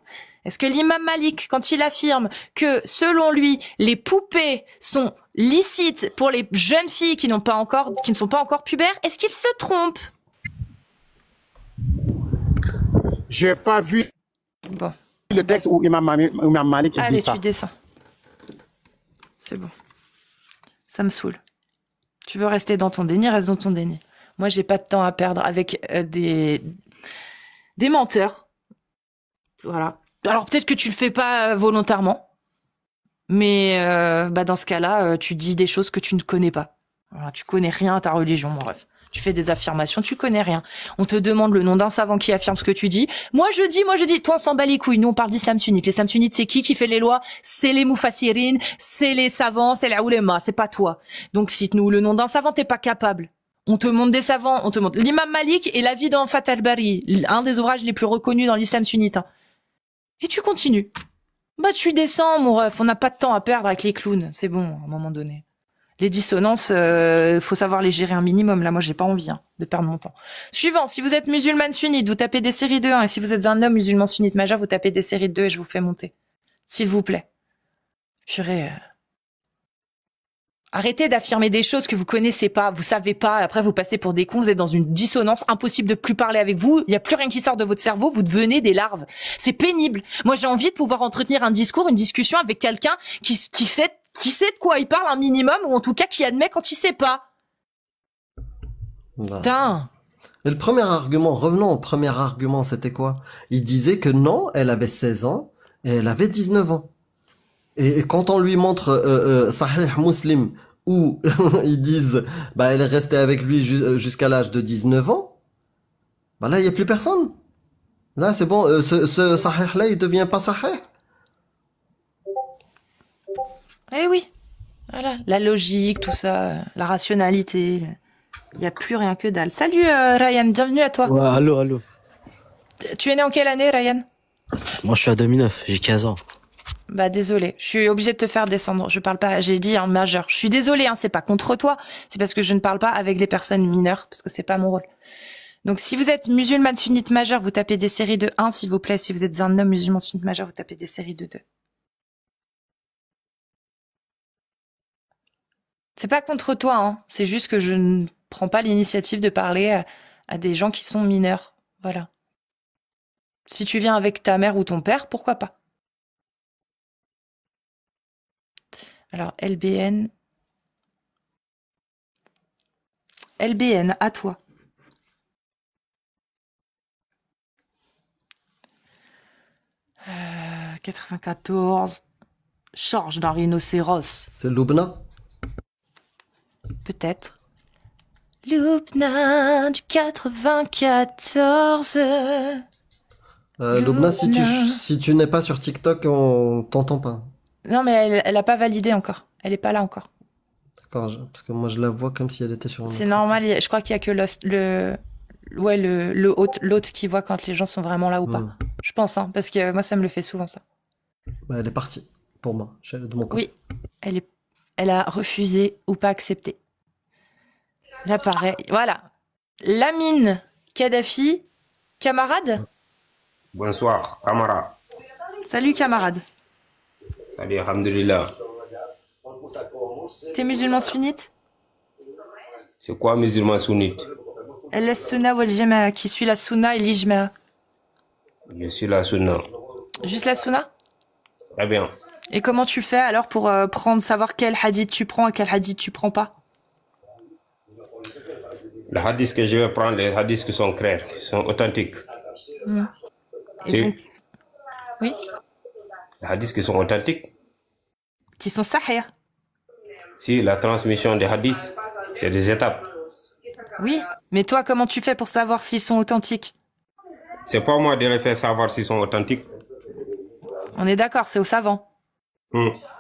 A: Est-ce que l'imam Malik, quand il affirme que, selon lui, les poupées sont licites pour les jeunes filles qui ne sont pas encore pubères, est-ce qu'il se trompe?
C: J'ai pas vu le texte où imam Malik dit ça.
A: Allez, tu descends. C'est bon. Ça me saoule. Tu veux rester dans ton déni, reste dans ton déni. Moi, j'ai pas de temps à perdre avec des menteurs. Voilà. Alors, peut-être que tu le fais pas volontairement. Mais dans ce cas-là, tu dis des choses que tu ne connais pas. Voilà, tu connais rien à ta religion, mon ref. Tu fais des affirmations, tu connais rien. On te demande le nom d'un savant qui affirme ce que tu dis. Moi je dis. Toi, on s'en bat les couilles. Nous, on parle d'islam sunnite. L'islam sunnite, c'est qui fait les lois? C'est les mufassirines, c'est les savants, c'est les oulémas. C'est pas toi. Donc, cite-nous le nom d'un savant, t'es pas capable. On te montre des savants, on te montre l'imam Malik et la vie dans Fatal Bari, un des ouvrages les plus reconnus dans l'islam sunnite. Et tu continues. Tu descends, mon ref. On n'a pas de temps à perdre avec les clowns. C'est bon, à un moment donné. Les dissonances, faut savoir les gérer un minimum. Là, moi, j'ai pas envie de perdre mon temps. Suivant, si vous êtes musulmane sunnite, vous tapez des séries de 1. Et si vous êtes un homme musulman sunnite majeur, vous tapez des séries de 2 et je vous fais monter. S'il vous plaît. Purée. Arrêtez d'affirmer des choses que vous connaissez pas, vous savez pas. Après, vous passez pour des cons, vous êtes dans une dissonance, impossible de plus parler avec vous. Il y a plus rien qui sort de votre cerveau, vous devenez des larves. C'est pénible. Moi, j'ai envie de pouvoir entretenir un discours, une discussion avec quelqu'un qui sait de quoi il parle un minimum, ou en tout cas qui admet quand il sait pas. Putain.
B: Et le premier argument, revenons au premier argument, c'était quoi? Il disait que non, elle avait 16 ans et elle avait 19 ans. Et quand on lui montre Sahih Muslim, où ils disent elle est restée avec lui jusqu'à l'âge de 19 ans, là, il n'y a plus personne. Là, c'est bon, ce Sahih-là, il devient pas Sahih.
A: Eh oui, voilà, la logique, tout ça, la rationalité, il n'y a plus rien que dalle. Salut Ryan, bienvenue à toi.
F: Ouais, allô.
A: Tu es né en quelle année, Ryan?
F: Moi, je suis à 2009, j'ai 15 ans.
A: Désolé, je suis obligée de te faire descendre. Je parle pas, j'ai dit en majeur. Je suis désolée, c'est pas contre toi, c'est parce que je ne parle pas avec des personnes mineures, parce que c'est pas mon rôle. Donc, si vous êtes musulman sunnite majeur, vous tapez des séries de 1, s'il vous plaît. Si vous êtes un homme musulman sunnite majeur, vous tapez des séries de 2. C'est pas contre toi, c'est juste que je ne prends pas l'initiative de parler à des gens qui sont mineurs. Voilà. Si tu viens avec ta mère ou ton père, pourquoi pas? Alors, LBN, à toi. « 94, charge d'un rhinocéros. »
B: C'est Loubna?
A: Peut-être. Loubna du 94.
B: Loubna, si tu n'es pas sur TikTok, on t'entend pas.
A: Non, mais elle a pas validé encore. Elle est pas là encore.
B: D'accord, parce que moi je la vois comme si elle était sur.
A: C'est normal. Je crois qu'il y a que l'autre qui voit quand les gens sont vraiment là ou pas. Je pense, parce que moi ça me le fait souvent ça.
B: Bah, elle est partie, pour moi, de mon côté.
A: Oui, elle a refusé ou pas accepté. Là, pareil. Voilà. Lamine Kadhafi, camarade?
G: Bonsoir, camarade.
A: Salut, camarade.
G: Salut, alhamdulillah.
A: T'es musulman sunnite?
G: C'est quoi musulman sunnite?
A: La sunna ou al-jama'a, qui suit la sunna et l'ijma'a?
G: Je suis la sunna.
A: Juste la sunna?
G: Très bien.
A: Et comment tu fais alors pour savoir quel hadith tu prends et quel hadith tu prends pas?
G: Les hadiths que je vais prendre, les hadiths qui sont clairs, qui sont authentiques.
A: Et donc... Oui?
G: Les hadiths qui sont authentiques.
A: Qui sont sahih.
G: Si, la transmission des hadiths, c'est des étapes.
A: Oui, mais toi, comment tu fais pour savoir s'ils sont authentiques?
G: C'est pas moi de les faire savoir s'ils sont authentiques.
A: On est d'accord, c'est aux savants.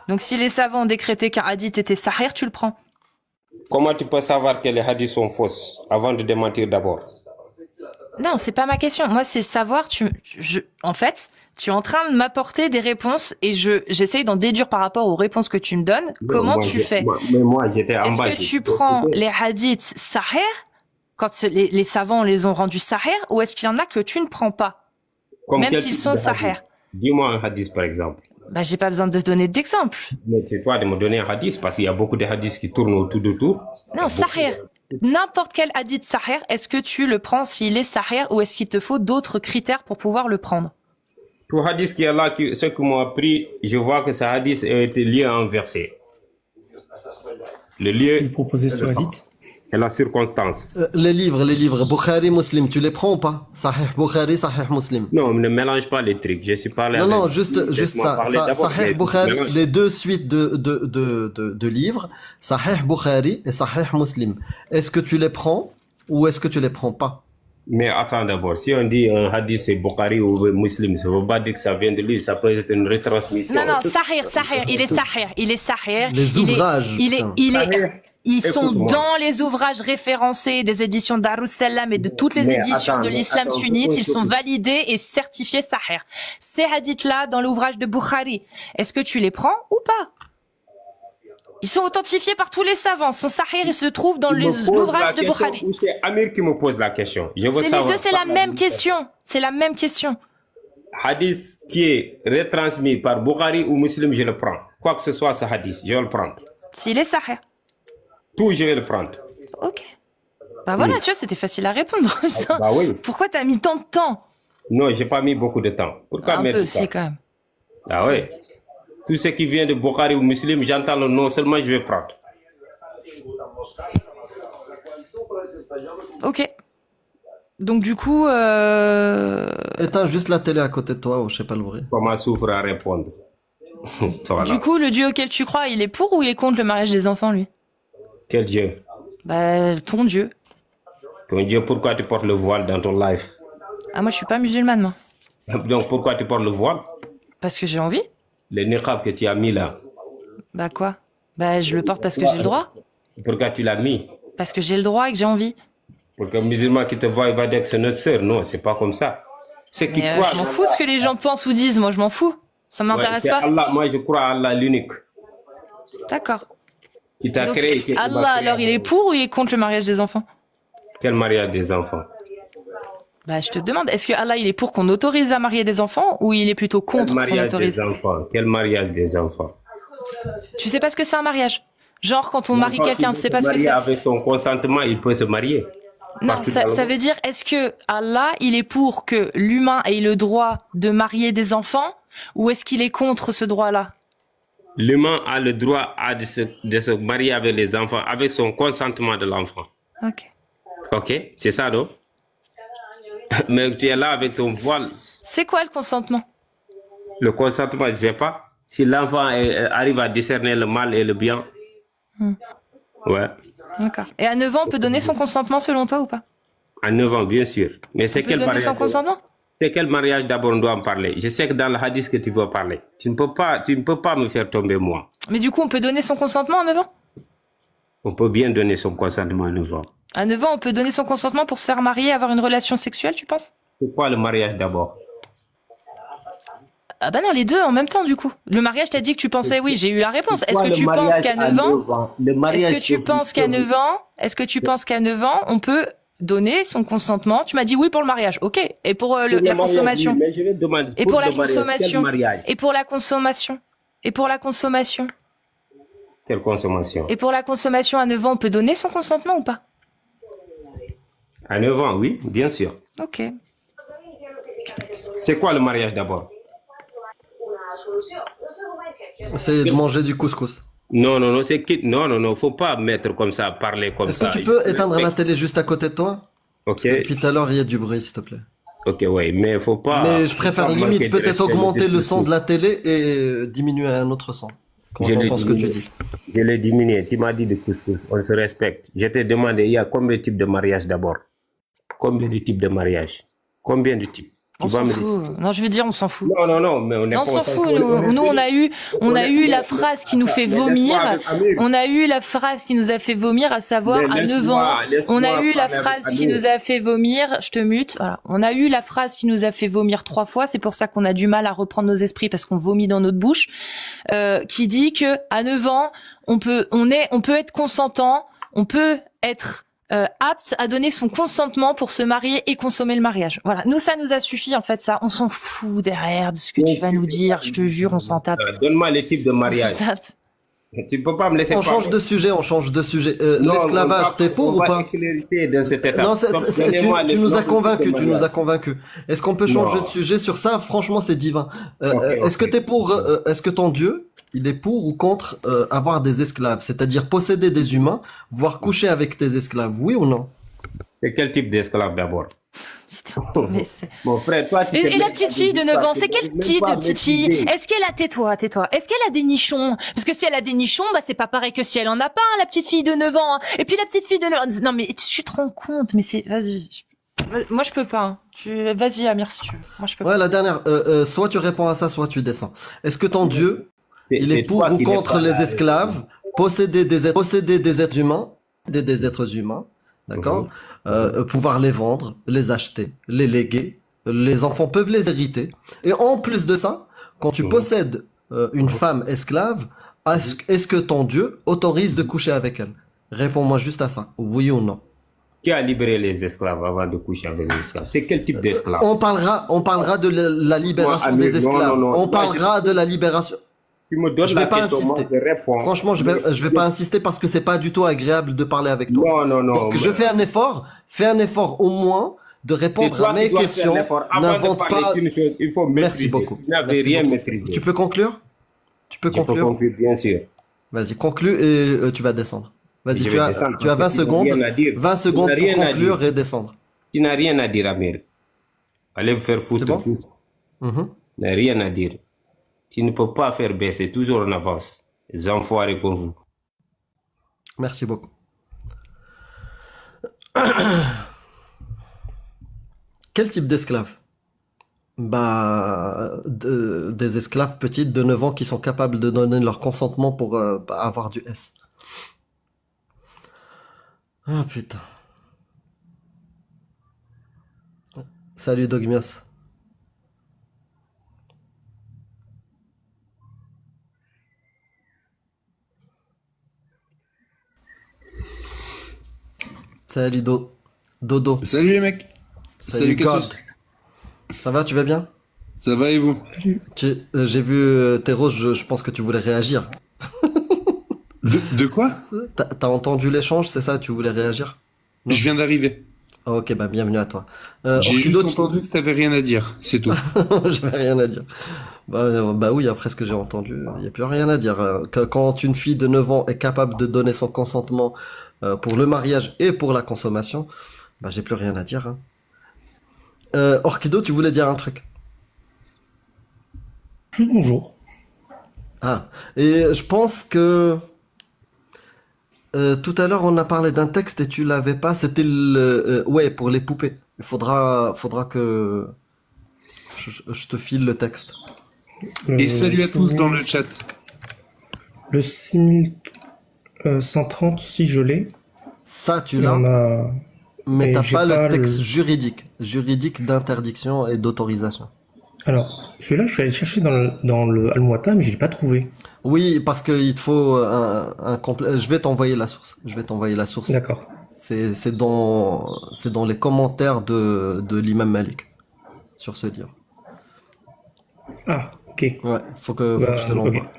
A: Donc si les savants ont décrété qu'un hadith était sahih, tu le prends.
G: Comment tu peux savoir que les hadiths sont fausses avant de démentir d'abord?
A: Non, c'est pas ma question. Moi, c'est savoir. En fait, tu es en train de m'apporter des réponses et j'essaye d'en déduire par rapport aux réponses que tu me donnes. Comment tu fais?
G: Moi, j'étais en bas.
A: Est-ce que tu prends les hadiths sahih quand les savants les ont rendus sahih, ou est-ce qu'il y en a que tu ne prends pas, même s'ils sont sahih?
G: Dis-moi un hadith, par exemple.
A: Bah, j'ai pas besoin de te donner d'exemple.
G: Mais c'est toi de me donner un hadith, parce qu'il y a beaucoup de hadiths qui tournent autour de tout.
A: Non, sahih. N'importe quel hadith sahih, est-ce que tu le prends s'il est sahih, ou est-ce qu'il te faut d'autres critères pour pouvoir le prendre?
G: Tout hadith qui est là, ce que m'a appris, je vois que ce hadith a été lié à un verset. Le lieu.
E: Il proposait ce hadith.
G: Et la circonstance.
B: Les livres, Bukhari, Muslim, tu les prends ou pas? Sahih Bukhari, Sahih Muslim.
G: Non, ne mélange pas les trucs. Je suis parlé.
B: Non, juste ça. Sahih Bukhari, les deux suites de livres, Sahih Bukhari et Sahih Muslim. Est-ce que tu les prends ou est-ce que tu les prends pas?
G: Mais attends d'abord, si on dit un hadith c'est Bukhari ou Muslim, ça ne veut pas dire que ça vient de lui, ça peut être une retransmission.
A: Non, Sahih, il est Sahih.
B: Les ouvrages.
A: Ils sont dans les ouvrages référencés des éditions Darussalam et de toutes les éditions de l'islam sunnite. Ils sont validés et certifiés sahih. Ces hadiths-là, dans l'ouvrage de Bukhari, est-ce que tu les prends ou pas? Ils sont authentifiés par tous les savants. Son sahih, il se trouve dans l'ouvrage de Bukhari.
G: C'est Amir qui me pose la question.
A: C'est les deux, c'est la même question. C'est la même question.
G: Hadith qui est retransmis par Bukhari ou Muslim, je le prends. Quoi que ce soit ce hadith, je vais le prendre.
A: S'il est sahih.
G: Tout, je vais le prendre.
A: Ok. Bah voilà, tu vois, c'était facile à répondre.
G: Bah oui.
A: Pourquoi t'as mis tant de temps?
G: Non, j'ai pas mis beaucoup de temps. Pourquoi
A: un peu, si, quand même.
G: Ah oui. Tout ce qui vient de Bukhari ou Muslim, j'entends le nom seulement, je vais prendre.
A: Ok. Donc du coup...
B: Éteins juste la télé à côté de toi ou je sais pas le bruit.
G: Comment souffre à répondre.
A: Voilà. Du coup, le Dieu auquel tu crois, il est pour ou il est contre le mariage des enfants, lui?
G: Quel Dieu?
A: Bah, ton Dieu.
G: Ton Dieu, pourquoi tu portes le voile dans ton life?
A: Ah, moi, je suis pas musulmane, moi.
G: Donc, pourquoi tu portes le voile?
A: Parce que j'ai envie.
G: Le niqab que tu as mis là.
A: Bah, quoi? Bah, je le porte parce que j'ai le droit.
G: Pourquoi tu l'as mis?
A: Parce que j'ai le droit et que j'ai envie.
G: Pour qu'un musulman qui te voit, il va dire que c'est notre sœur. Non, c'est pas comme ça. C'est qui croit.
A: Je m'en fous de ce que les gens pensent ou disent. Moi, je m'en fous. Ça m'intéresse pas.
G: Allah. Moi, je crois à Allah l'unique.
A: D'accord.
G: Qui t'a créé.
A: Allah, alors, il est pour ou il est contre le mariage des enfants?
G: Quel mariage des enfants?
A: Bah, je te demande, est-ce que Allah, il est pour qu'on autorise à marier des enfants ou il est plutôt contre qu'on autorise?
G: Des enfants. Quel mariage des enfants?
A: Tu sais pas ce que c'est un mariage? Genre, quand on marie quelqu'un, tu sais pas ce que c'est?
G: Avec son consentement, il peut se marier.
A: Non, ça veut dire, est-ce que Allah, il est pour que l'humain ait le droit de marier des enfants ou est-ce qu'il est contre ce droit-là?
G: L'humain a le droit de se marier avec les enfants, avec son consentement de l'enfant.
A: Ok.
G: Ok, c'est ça, non? Mais tu es là avec ton voile.
A: C'est quoi le consentement?
G: Le consentement, je ne sais pas. Si l'enfant arrive à discerner le mal et le bien. Ouais.
A: D'accord. Et à 9 ans, on peut donner son consentement selon toi ou pas?
G: À 9 ans, bien sûr. Mais c'est quel mariage?
A: Son consentement?
G: C'est quel mariage d'abord on doit en parler? Je sais que dans le hadith que tu veux parler. Tu ne peux pas me faire tomber moi.
A: Mais du coup, on peut donner son consentement à 9 ans?
G: On peut bien donner son consentement à 9 ans.
A: À 9 ans, on peut donner son consentement pour se faire marier, avoir une relation sexuelle, tu penses?
G: C'est quoi le mariage d'abord?
A: Ah bah non, les deux en même temps du coup. Le mariage, t'as dit que tu pensais, oui, j'ai eu la réponse. Est-ce que tu penses qu'à 9 ans, est-ce que tu penses qu'à 9 ans, est-ce que tu penses qu'à 9 ans, on peut donner son consentement? Tu m'as dit oui pour le mariage, ok. Et pour la consommation.
G: Mais je vais demander
A: et pour la
G: mariage,
A: consommation.
G: mariage.
A: Et pour la consommation. Et pour la consommation.
G: Quelle consommation?
A: Et pour la consommation à 9 ans, on peut donner son consentement ou pas?
G: À 9 ans, oui, bien sûr.
A: Ok.
G: C'est quoi le mariage d'abord?
B: C'est de manger du couscous.
G: Non, c'est que non, faut pas mettre comme ça, parler comme ça.
B: Est-ce que tu peux éteindre la télé juste à côté de toi?
G: Ok.
B: Depuis tout à l'heure, il y a du bruit, s'il te plaît.
G: Ok, ouais, mais faut pas.
B: Mais je préfère limite peut-être augmenter le son de la télé et diminuer un autre son. Quand j'entends ce que tu dis.
G: Je l'ai diminué. Tu m'as dit de couscous. On se respecte. Je t'ai demandé, il y a combien de types de mariage d'abord? Combien de types de mariage? Combien de types?
A: On s'en fout. Non, je veux dire, on s'en fout.
G: Non, mais on est
A: pas. On s'en fout. Nous, on a eu la phrase qui nous fait vomir. On a eu la phrase qui nous a fait vomir, à savoir à 9 ans. On a eu la phrase qui nous a fait vomir. Je te mute. Voilà. On a eu la phrase qui nous a fait vomir 3 fois. C'est pour ça qu'on a du mal à reprendre nos esprits parce qu'on vomit dans notre bouche. Qui dit que à 9 ans, on peut être consentant. On peut être apte à donner son consentement pour se marier et consommer le mariage. Voilà. Nous, ça nous a suffi, en fait, ça. On s'en fout derrière de ce que tu vas nous dire. Je te jure, on s'en tape.
G: Donne-moi les types de mariage.
A: On s'en tape.
G: Tu peux pas me laisser
B: On change de sujet. L'esclavage, t'es pour ou pas? Non, tu nous as convaincus, Est-ce qu'on peut changer de sujet sur ça? Franchement, c'est divin. Est-ce que t'es pour, est-ce que ton Dieu, il est pour ou contre avoir des esclaves? C'est-à-dire posséder des humains, voire coucher avec tes esclaves, oui ou non?
G: C'est quel type d'esclave d'abord?
A: Putain, mais c'est...
G: Mon frère, toi,
A: et la petite fille de 9 ans, c'est quel type de petite fille? Est-ce qu'elle a... Tais-toi. Est-ce qu'elle a des nichons? Parce que si elle a des nichons, bah c'est pas pareil que si elle en a pas, hein, la petite fille de 9 ans. Hein. Et puis la petite fille de 9 ans... Non mais tu te rends compte, mais c'est... Vas-y. Moi je peux pas. Hein. Vas-y Amir si tu veux. Moi je peux pas.
B: Ouais, la dernière. Soit tu réponds à ça, soit tu descends. Est-ce que ton Dieu, il est pour ou contre les esclaves, posséder des êtres humains, des êtres humains, d'accord, pouvoir les vendre, les acheter, les léguer, les enfants peuvent les hériter. Et en plus de ça, quand tu possèdes une femme esclave, est-ce que ton Dieu autorise de coucher avec elle? Réponds-moi juste à ça, oui ou non.
G: Qui a libéré les esclaves avant de coucher avec les esclaves? C'est quel type d'esclave?
B: On parlera de la libération des esclaves. On parlera de la libération.
G: Tu me donnes la question, moi, je réponds.
B: Franchement, je vais pas insister parce que c'est pas du tout agréable de parler avec toi.
G: Non.
B: Donc, je fais un effort au moins de répondre à mes questions. N'invente pas.
G: Il faut maîtriser.
B: Merci beaucoup.
G: Tu n'avais rien maîtrisé.
B: Tu peux conclure?
G: Je peux conclure, bien sûr.
B: Vas-y, conclue et tu vas descendre. Vas-y, tu as 20 secondes. 20 secondes pour conclure et descendre.
G: Tu n'as rien à dire, Amir. Allez vous faire foutre.
B: C'est bon?
G: Tu n'as rien à dire. Tu ne peux pas faire baisser, toujours en avance. Les enfoirés comme vous.
B: Merci beaucoup. Quel type d'esclaves? Bah, des esclaves petites de 9 ans qui sont capables de donner leur consentement pour avoir du S. Ah putain. Salut Dogmios. Salut Dodo.
H: Salut les mecs.
B: Salut God. Ça va, tu vas bien?
H: Ça va et vous?
B: J'ai vu tes roses, je pense que tu voulais réagir.
H: De quoi?
B: T'as entendu l'échange, c'est ça? Tu voulais réagir?
H: Non. Je viens d'arriver.
B: Oh, ok, bah bienvenue à toi.
H: J'ai juste entendu que t'avais rien à dire, c'est tout.
B: J'avais rien à dire. Bah oui, après ce que j'ai entendu, il n'y a plus rien à dire. Quand une fille de 9 ans est capable de donner son consentement pour le mariage et pour la consommation, bah j'ai plus rien à dire. Hein. Orchido, tu voulais dire un truc?
E: Juste bonjour.
B: Ah, et je pense que tout à l'heure on a parlé d'un texte et tu l'avais pas, c'était ouais, pour les poupées. Il faudra que je te file le texte.
H: Et salut à tous dans le chat.
E: Le 6130, si je l'ai.
B: Ça, tu l'as. Mais t'as pas le texte juridique d'interdiction et d'autorisation.
E: Alors, Celui-là, je suis allé chercher dans le Al-Muwatta, mais je l'ai pas trouvé.
B: Oui, parce qu'il te faut un complet. Je vais t'envoyer la source.
E: D'accord.
B: C'est dans les commentaires de l'imam Malik sur ce livre.
E: Ah, ok.
B: Ouais, faut que je te l'envoie.
E: Ok.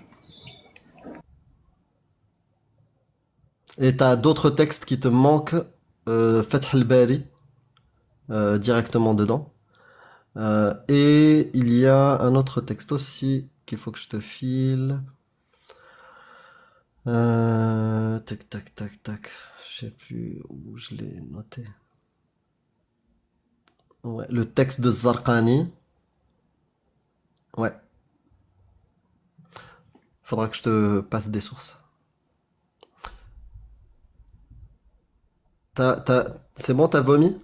B: Et t'as d'autres textes qui te manquent, Fath al-Bari, directement dedans. Et il y a un autre texte aussi qu'il faut que je te file. Tac, tac, tac, tac. Je sais plus où je l'ai noté. Ouais, le texte de Zarqani. Ouais. Faudra que je te passe des sources. C'est bon, t'as vomi?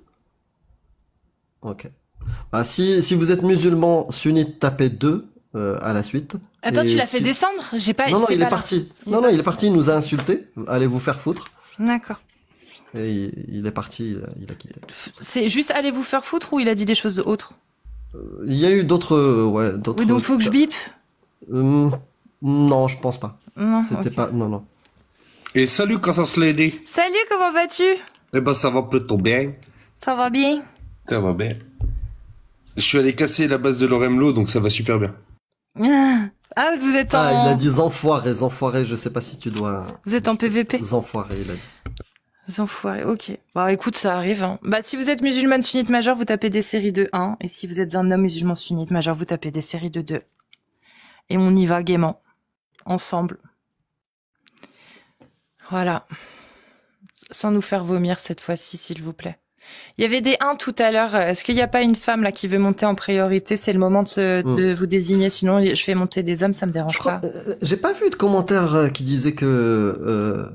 B: Ok. Ah, si vous êtes musulman sunnite, tapez 2 à la suite.
A: Attends,
B: Et
A: tu l'as
B: si-
A: fait descendre? J'ai pas.
B: Non, non,
A: j'étais
B: il
A: pas
B: est
A: là.
B: parti. Non, il est parti, il nous a insultés. Allez vous faire foutre.
A: D'accord.
B: Et il est parti, il a quitté.
A: C'est juste allez vous faire foutre ou il a dit des choses autres?
B: Il y a eu d'autres, ouais, d'autres.
A: Oui, donc faut que je bip?
B: Non, je pense pas.
A: Non.
B: C'était
A: ok.
B: pas, non.
H: Et salut, quand ça se l'a aidé.
A: Salut, comment vas-tu?
H: Eh ben, ça va plutôt bien.
A: Ça va bien?
H: Ça va bien. Je suis allé casser la base de l'Oremlo, donc ça va super bien.
A: Ah, vous êtes en.
B: Ah, il a dit enfoirés, je sais pas si tu dois.
A: Vous êtes en PVP?
B: Enfoirés, il a dit.
A: Les enfoirés, ok. Bah écoute, ça arrive. Hein. Bah si vous êtes musulmane sunnite majeure, vous tapez des séries de 1. Et si vous êtes un homme musulman sunnite majeur, vous tapez des séries de 2. Et on y va gaiement. Ensemble. Voilà. Sans nous faire vomir cette fois-ci, s'il vous plaît. Il y avait des 1 tout à l'heure. Est-ce qu'il n'y a pas une femme là qui veut monter en priorité? C'est le moment de vous désigner. Sinon, je fais monter des hommes, ça me dérange pas.
B: J'ai pas vu de commentaire qui disait que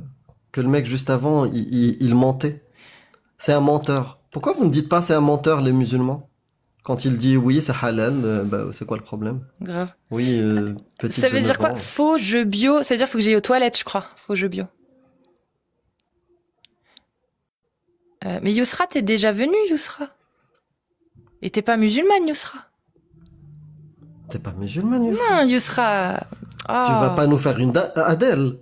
B: le mec juste avant, il mentait. C'est un menteur. Pourquoi vous ne dites pas c'est un menteur, les musulmans? Quand il dit oui, c'est halal, bah, c'est quoi le problème?
A: Grave.
B: Oui, petite
A: Ça veut
B: de
A: dire
B: 9
A: quoi?
B: ans.
A: Faux jeu bio. Ça veut dire qu'il faut que j'aille aux toilettes, je crois. Faux jeu bio. Mais Yousra, t'es déjà venu, Yousra? Et t'es pas musulmane, Yousra?
B: T'es pas musulmane, Yousra?
A: Non, Yousra. Oh.
B: Tu vas pas nous faire une Adèle?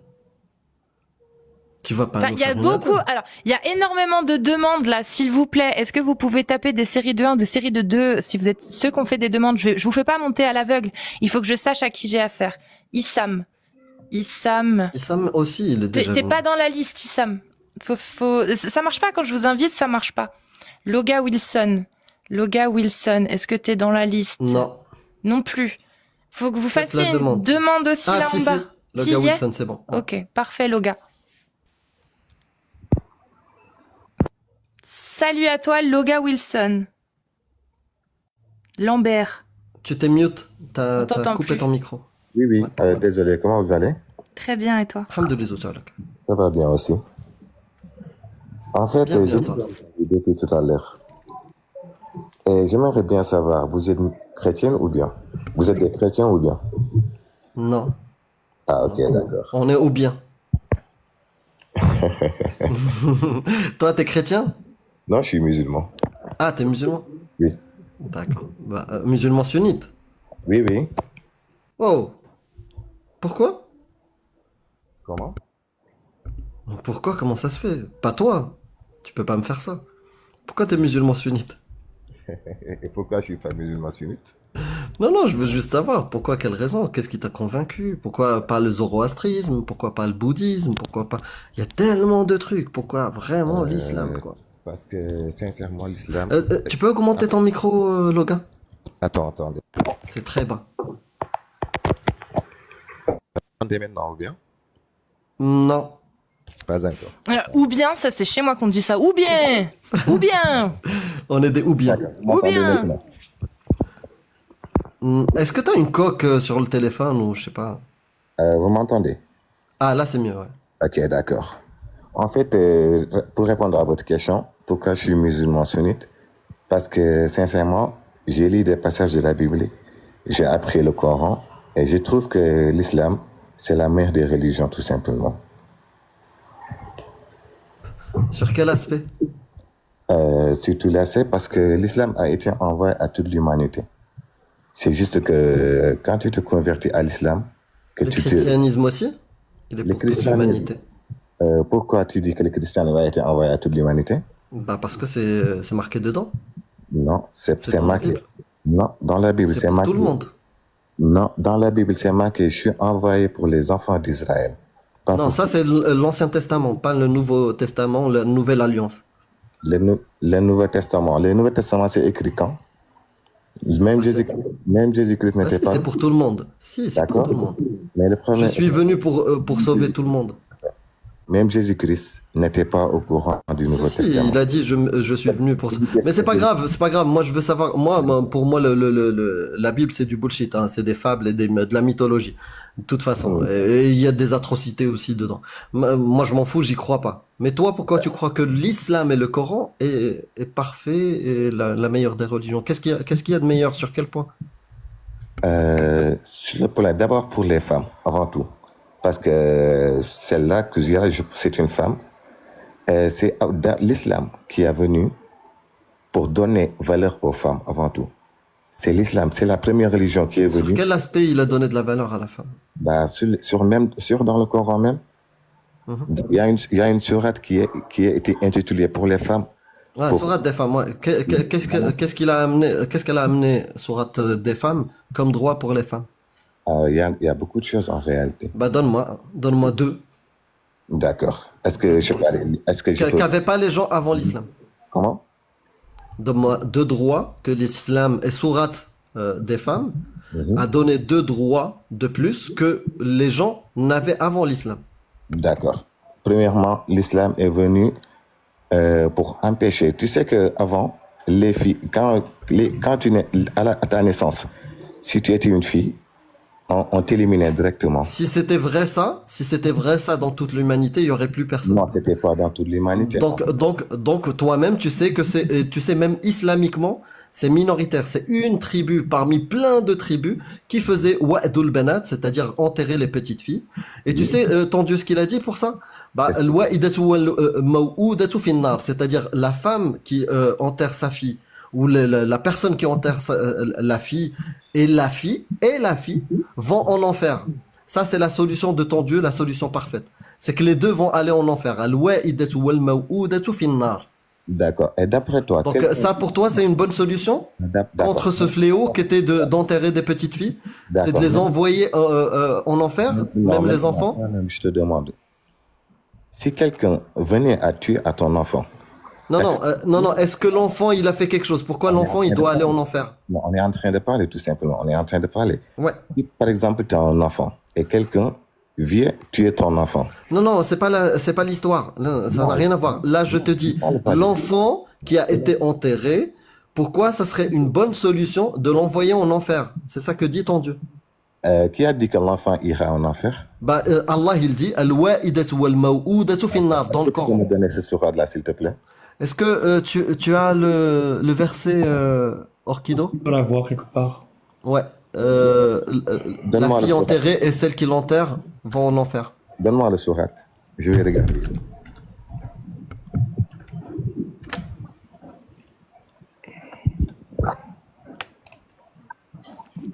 B: Tu vas pas
A: Enfin,
B: nous
A: il y a
B: faire une
A: beaucoup.
B: Adèle?
A: Alors, il y a énormément de demandes là, s'il vous plaît. Est-ce que vous pouvez taper des séries de 1, des séries de 2? Si vous êtes ceux qui ont fait des demandes, je vous fais pas monter à l'aveugle. Il faut que je sache à qui j'ai affaire. Issam.
B: Issam aussi, il est déjà
A: T'es
B: venu.
A: pas dans la liste, Issam. Ça marche pas quand je vous invite, ça marche pas. Loga Wilson. Est-ce que t'es dans la liste?
B: Non.
A: Non plus. Faut que vous
B: Faites
A: fassiez
B: la
A: une
B: demande.
A: demande aussi là
B: Ah,
A: en
B: si,
A: bas.
B: Loga
A: S'il y est
B: Wilson, c'est bon.
A: Ok, parfait, Loga. Salut à toi, Loga Wilson. Lambert.
B: Tu t'es mute, t'as
A: t'entend
B: coupé
A: plus.
B: ton micro.
I: Oui. Désolé, comment vous allez?
A: Très bien, et toi?
B: Alhamdoulilah, Jalak.
I: Ça va bien aussi. En fait,
B: Bien,
I: j'ai
B: toi.
I: vu depuis tout à l'heure. Et j'aimerais bien savoir, vous êtes chrétienne ou bien? Vous êtes des chrétiens ou bien?
B: Non,
I: Ah, ok, d'accord.
B: on est au bien. Toi, t'es chrétien?
I: Non, je suis musulman.
B: Ah, t'es musulman?
I: Oui.
B: D'accord. Bah, musulman sunnite.
I: Oui, oui.
B: Oh. Pourquoi?
I: Comment?
B: Pourquoi? Comment ça se fait? Pas toi. Tu peux pas me faire ça. Pourquoi t'es musulman sunnite?
I: Et pourquoi je suis pas musulman sunnite?
B: Non, je veux juste savoir. Pourquoi? Quelle raison? Qu'est-ce qui t'a convaincu? Pourquoi pas le zoroastrisme? Pourquoi pas le bouddhisme? Pourquoi pas... Il y a tellement de trucs. Pourquoi vraiment l'islam, quoi?
I: Parce que, sincèrement, l'islam...
B: Tu peux augmenter ton micro, Logan?
I: Attendez.
B: C'est très bas.
I: Attendez maintenant, ou bien?
B: Non.
I: Pas encore.
A: Ou bien, ça c'est chez moi qu'on dit ça. Ou bien. Ou bien.
B: On est des ou bien.
I: Vous m'entendez
A: bien.
I: maintenant?
B: Est-ce que t'as une coque sur le téléphone ou je sais pas?
I: Vous m'entendez?
B: Ah, là c'est mieux, ouais.
I: Ok, d'accord. En fait, pour répondre à votre question, pourquoi je suis musulman sunnite? Parce que, sincèrement, j'ai lu des passages de la Bible, j'ai appris le Coran, et je trouve que l'islam, c'est la mère des religions, tout simplement.
B: Sur quel aspect?
I: Surtout là, c'est parce que l'islam a été envoyé à toute l'humanité. C'est juste que quand tu te convertis à l'islam, que
B: Le
I: tu te...
B: christianisme aussi? Il est
I: Le
B: pour toute
I: christianisme,
B: l'humanité.
I: pourquoi tu dis que le christianisme a été envoyé à toute l'humanité?
B: Bah parce que c'est marqué dedans.
I: Non,
B: C'est
I: c'est
B: dans la
I: marqué.
B: Bible.
I: Non, dans la Bible,
B: C'est
I: c'est
B: pour
I: marqué.
B: tout le monde.
I: Non, dans la Bible, c'est marqué, je suis envoyé pour les enfants d'Israël. Pas
B: Non,
I: pour
B: ça c'est l'Ancien Testament, pas le Nouveau Testament, la Nouvelle Alliance.
I: le Nouveau Testament. Le Nouveau Testament, c'est écrit quand? Même Jésus-Christ
B: Ah,
I: n'était
B: si,
I: pas.
B: c'est pour tout le monde. Si, c'est pour
I: D'accord?
B: tout le monde.
I: Mais le
B: Je
I: premier,
B: suis venu pour sauver tout le monde.
I: même Jésus-Christ n'était pas au courant du Nouveau
B: Si,
I: Testament.
B: il a dit je suis venu pour ça. Mais c'est pas grave, c'est pas grave. Moi, je veux savoir. Pour moi, la Bible, c'est du bullshit. Hein. C'est des fables et de la mythologie. De toute façon. Et il y a des atrocités aussi dedans. Moi, je m'en fous, j'y crois pas. Mais toi, pourquoi tu crois que l'islam et le Coran est parfait et la meilleure des religions? Qu'est-ce qu'il y a de meilleur? Sur quel point?
I: Sur le plan, d'abord pour les femmes, avant tout. Parce que celle-là que j'ai, c'est une femme. C'est l'islam qui est venu pour donner valeur aux femmes, avant tout. C'est l'islam, c'est la première religion qui est
B: Sur
I: venue.
B: quel aspect il a donné de la valeur à la femme?
I: Bah, sur dans le Coran même, il y a une sourate qui a été intitulée pour les femmes.
B: Ouais,
I: Pour-
B: sourate des femmes. Ouais. Qu'est-ce qu'elle a amené, sourate des femmes, comme droit pour les femmes?
I: Il y a beaucoup de choses en réalité.
B: Bah donne-moi deux.
I: D'accord. Est-ce que je peux...
B: Qu'avaient pas les gens avant l'islam.
I: Comment?
B: Donne-moi deux droits que l'islam et sourate des femmes a donné deux droits de plus que les gens n'avaient avant l'islam.
I: D'accord. Premièrement, l'islam est venu pour empêcher. Tu sais que avant, les filles, quand tu nais à ta naissance, si tu étais une fille, on t'éliminait directement.
B: Si c'était vrai ça dans toute l'humanité, il y aurait plus personne.
I: Non, c'était pas dans toute l'humanité.
B: Donc toi-même, tu sais même islamiquement, c'est minoritaire. C'est une tribu parmi plein de tribus qui faisait wa'dul banat, c'est-à-dire enterrer les petites filles. Et tu sais, ton Dieu, ce qu'il a dit pour ça? Bah, al-wa'idatu wal-maw'udatu fin-nar, c'est-à-dire la femme qui enterre sa fille, ou la personne qui enterre la fille et la fille vont en enfer. Ça, c'est la solution de ton Dieu, la solution parfaite. C'est que les deux vont aller en enfer. Al-wa'idatu wal-maw'udatu fin-nar.
I: D'accord. Et d'après toi,
B: Donc ça, pour toi, c'est une bonne solution contre ce fléau qui était d'enterrer des petites filles? C'est de les envoyer en enfer, même les enfants?
I: Je te demande. Si quelqu'un venait à tuer à ton enfant...
B: Non. Est-ce que l'enfant, il a fait quelque chose? Pourquoi l'enfant, il doit aller en enfer?
I: Non, on est en train de parler, tout simplement. On est en train de parler.
B: Ouais.
I: Si, par exemple, tu as un enfant et quelqu'un vient tuer ton enfant.
B: Non, c'est pas l'histoire. Ça n'a rien à voir. Là, je te dis, l'enfant qui a été enterré, pourquoi ça serait une bonne solution de l'envoyer en enfer? C'est ça que dit ton Dieu.
I: Qui a dit que l'enfant ira en enfer?
B: Bah, Allah, il dit, al-wa'idatu wal-maw'udatu fin-nar, dans le Coran.
I: Tu peux me donner ce surat-là, s'il te plaît?
B: Est-ce que tu as le verset Orkido?
E: On peut la voir quelque part.
B: Ouais. La fille enterrée et celle qui l'enterre vont en enfer.
I: Donne-moi le surat. Je vais regarder.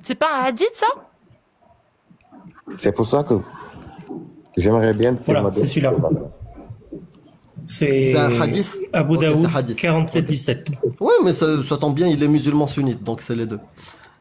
A: C'est pas un hadith, ça?
I: C'est pour ça que j'aimerais bien...
E: Voilà, c'est celui-là. C'est
B: un hadith?
E: Abu Daoud,
B: c'est hadith.
E: 47-17.
B: Ouais, mais ça tombe bien, il est musulman sunnite, donc c'est les deux.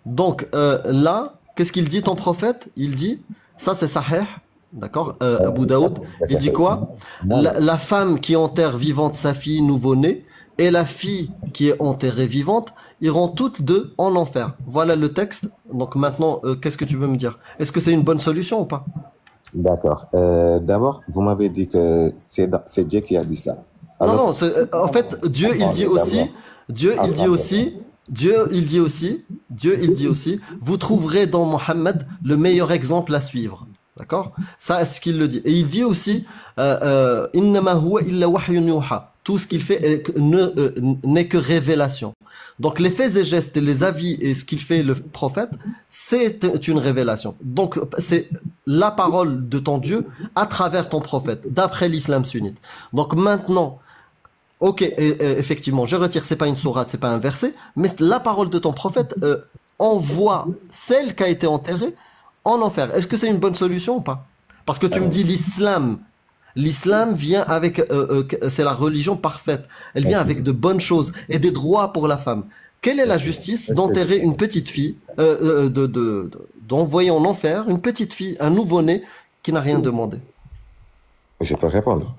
B: Donc là, qu'est-ce qu'il dit ton prophète? Il dit, ça c'est Sahih, d'accord, Abu Daoud, il dit quoi? La femme qui enterre vivante sa fille nouveau-née et la fille qui est enterrée vivante iront toutes deux en enfer. Voilà le texte. Donc maintenant, qu'est-ce que tu veux me dire? Est-ce que c'est une bonne solution ou pas?
I: D'accord. D'abord, vous m'avez dit que c'est Dieu qui a dit ça.
B: Alors, non, en fait, Dieu, il dit aussi, vous trouverez dans Mohammed le meilleur exemple à suivre. D'accord? Ça, est ce qu'il le dit. Et il dit aussi, innama huwa illa wahyun yuha. Tout ce qu'il fait n'est que révélation. Donc les faits et gestes et les avis et ce qu'il fait le prophète, c'est une révélation. Donc c'est la parole de ton Dieu à travers ton prophète, d'après l'islam sunnite. Donc maintenant, ok, effectivement, je retire, c'est pas une sourate, c'est pas un verset, mais la parole de ton prophète envoie celle qui a été enterrée en enfer. Est-ce que c'est une bonne solution ou pas? Parce que tu me dis l'islam. L'islam vient avec, c'est la religion parfaite. Elle vient avec de bonnes choses et des droits pour la femme. Quelle est la justice d'enterrer une petite fille, d'envoyer en enfer une petite fille, un nouveau-né qui n'a rien demandé?
I: Je peux répondre.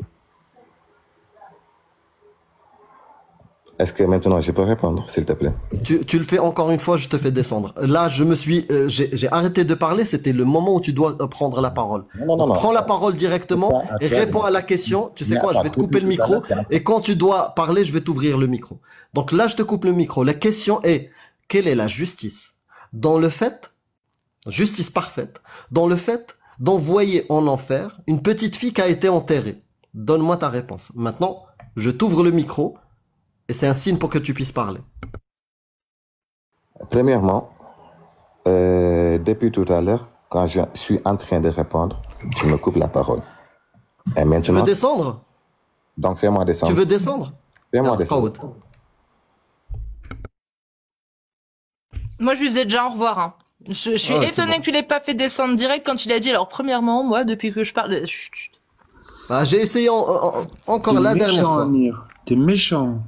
I: Est-ce que maintenant je peux répondre, s'il te plaît?
B: Tu le fais encore une fois, je te fais descendre. Là, j'ai arrêté de parler, c'était le moment où tu dois prendre la parole. Donc, prends la parole directement et réponds à la question. Tu sais quoi, je vais te couper le micro et quand tu dois parler, je vais t'ouvrir le micro. Donc là, je te coupe le micro. La question est, quelle est la justice dans le fait, justice parfaite, dans le fait d'envoyer en enfer une petite fille qui a été enterrée? Donne-moi ta réponse. Maintenant, je t'ouvre le micro. Et c'est un signe pour que tu puisses parler.
I: Premièrement, depuis tout à l'heure, quand je suis en train de répondre, tu me coupes la parole. Et maintenant,
B: tu veux descendre?
I: Donc fais-moi descendre.
B: Tu veux descendre?
I: Fais-moi descendre.
A: Moi, je lui faisais déjà au revoir. Hein. Je suis étonné que tu l'aies pas fait descendre direct quand il a dit. Alors, premièrement, moi, depuis que je parle...
B: Bah, j'ai essayé encore la dernière fois.
H: Amir. T'es méchant.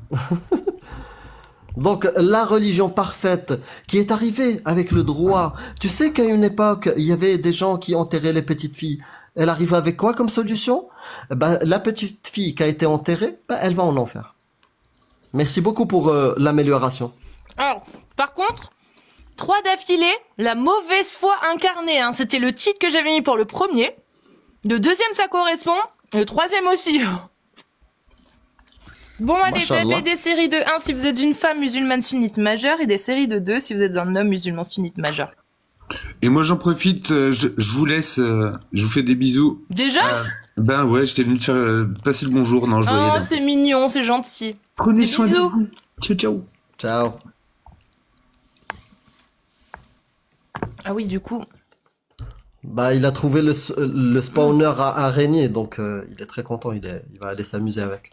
B: Donc, la religion parfaite qui est arrivée avec le droit. Tu sais qu'à une époque, il y avait des gens qui enterraient les petites filles. Elle arrive avec quoi comme solution? Bah, la petite fille qui a été enterrée, bah, elle va en enfer. Merci beaucoup pour l'amélioration.
A: Alors, par contre, 3 d'affilée, la mauvaise foi incarnée. Hein. C'était le titre que j'avais mis pour le premier. Le deuxième, ça correspond. Le troisième aussi. Bon, allez, vous avez des séries de 1 si vous êtes une femme musulmane sunnite majeure et des séries de 2 si vous êtes un homme musulman sunnite majeur.
H: Et moi, j'en profite, je vous laisse, je vous fais des bisous.
A: Déjà
H: Ben ouais, j'étais venu te faire passer le bonjour. Non, je voyais
A: Oh, c'est mignon, c'est gentil.
H: Prenez soin de vous. Ciao, ciao.
B: Ciao.
A: Ah oui, du coup...
B: Bah, il a trouvé le spawner à araignée, donc il est très content, il va aller s'amuser avec.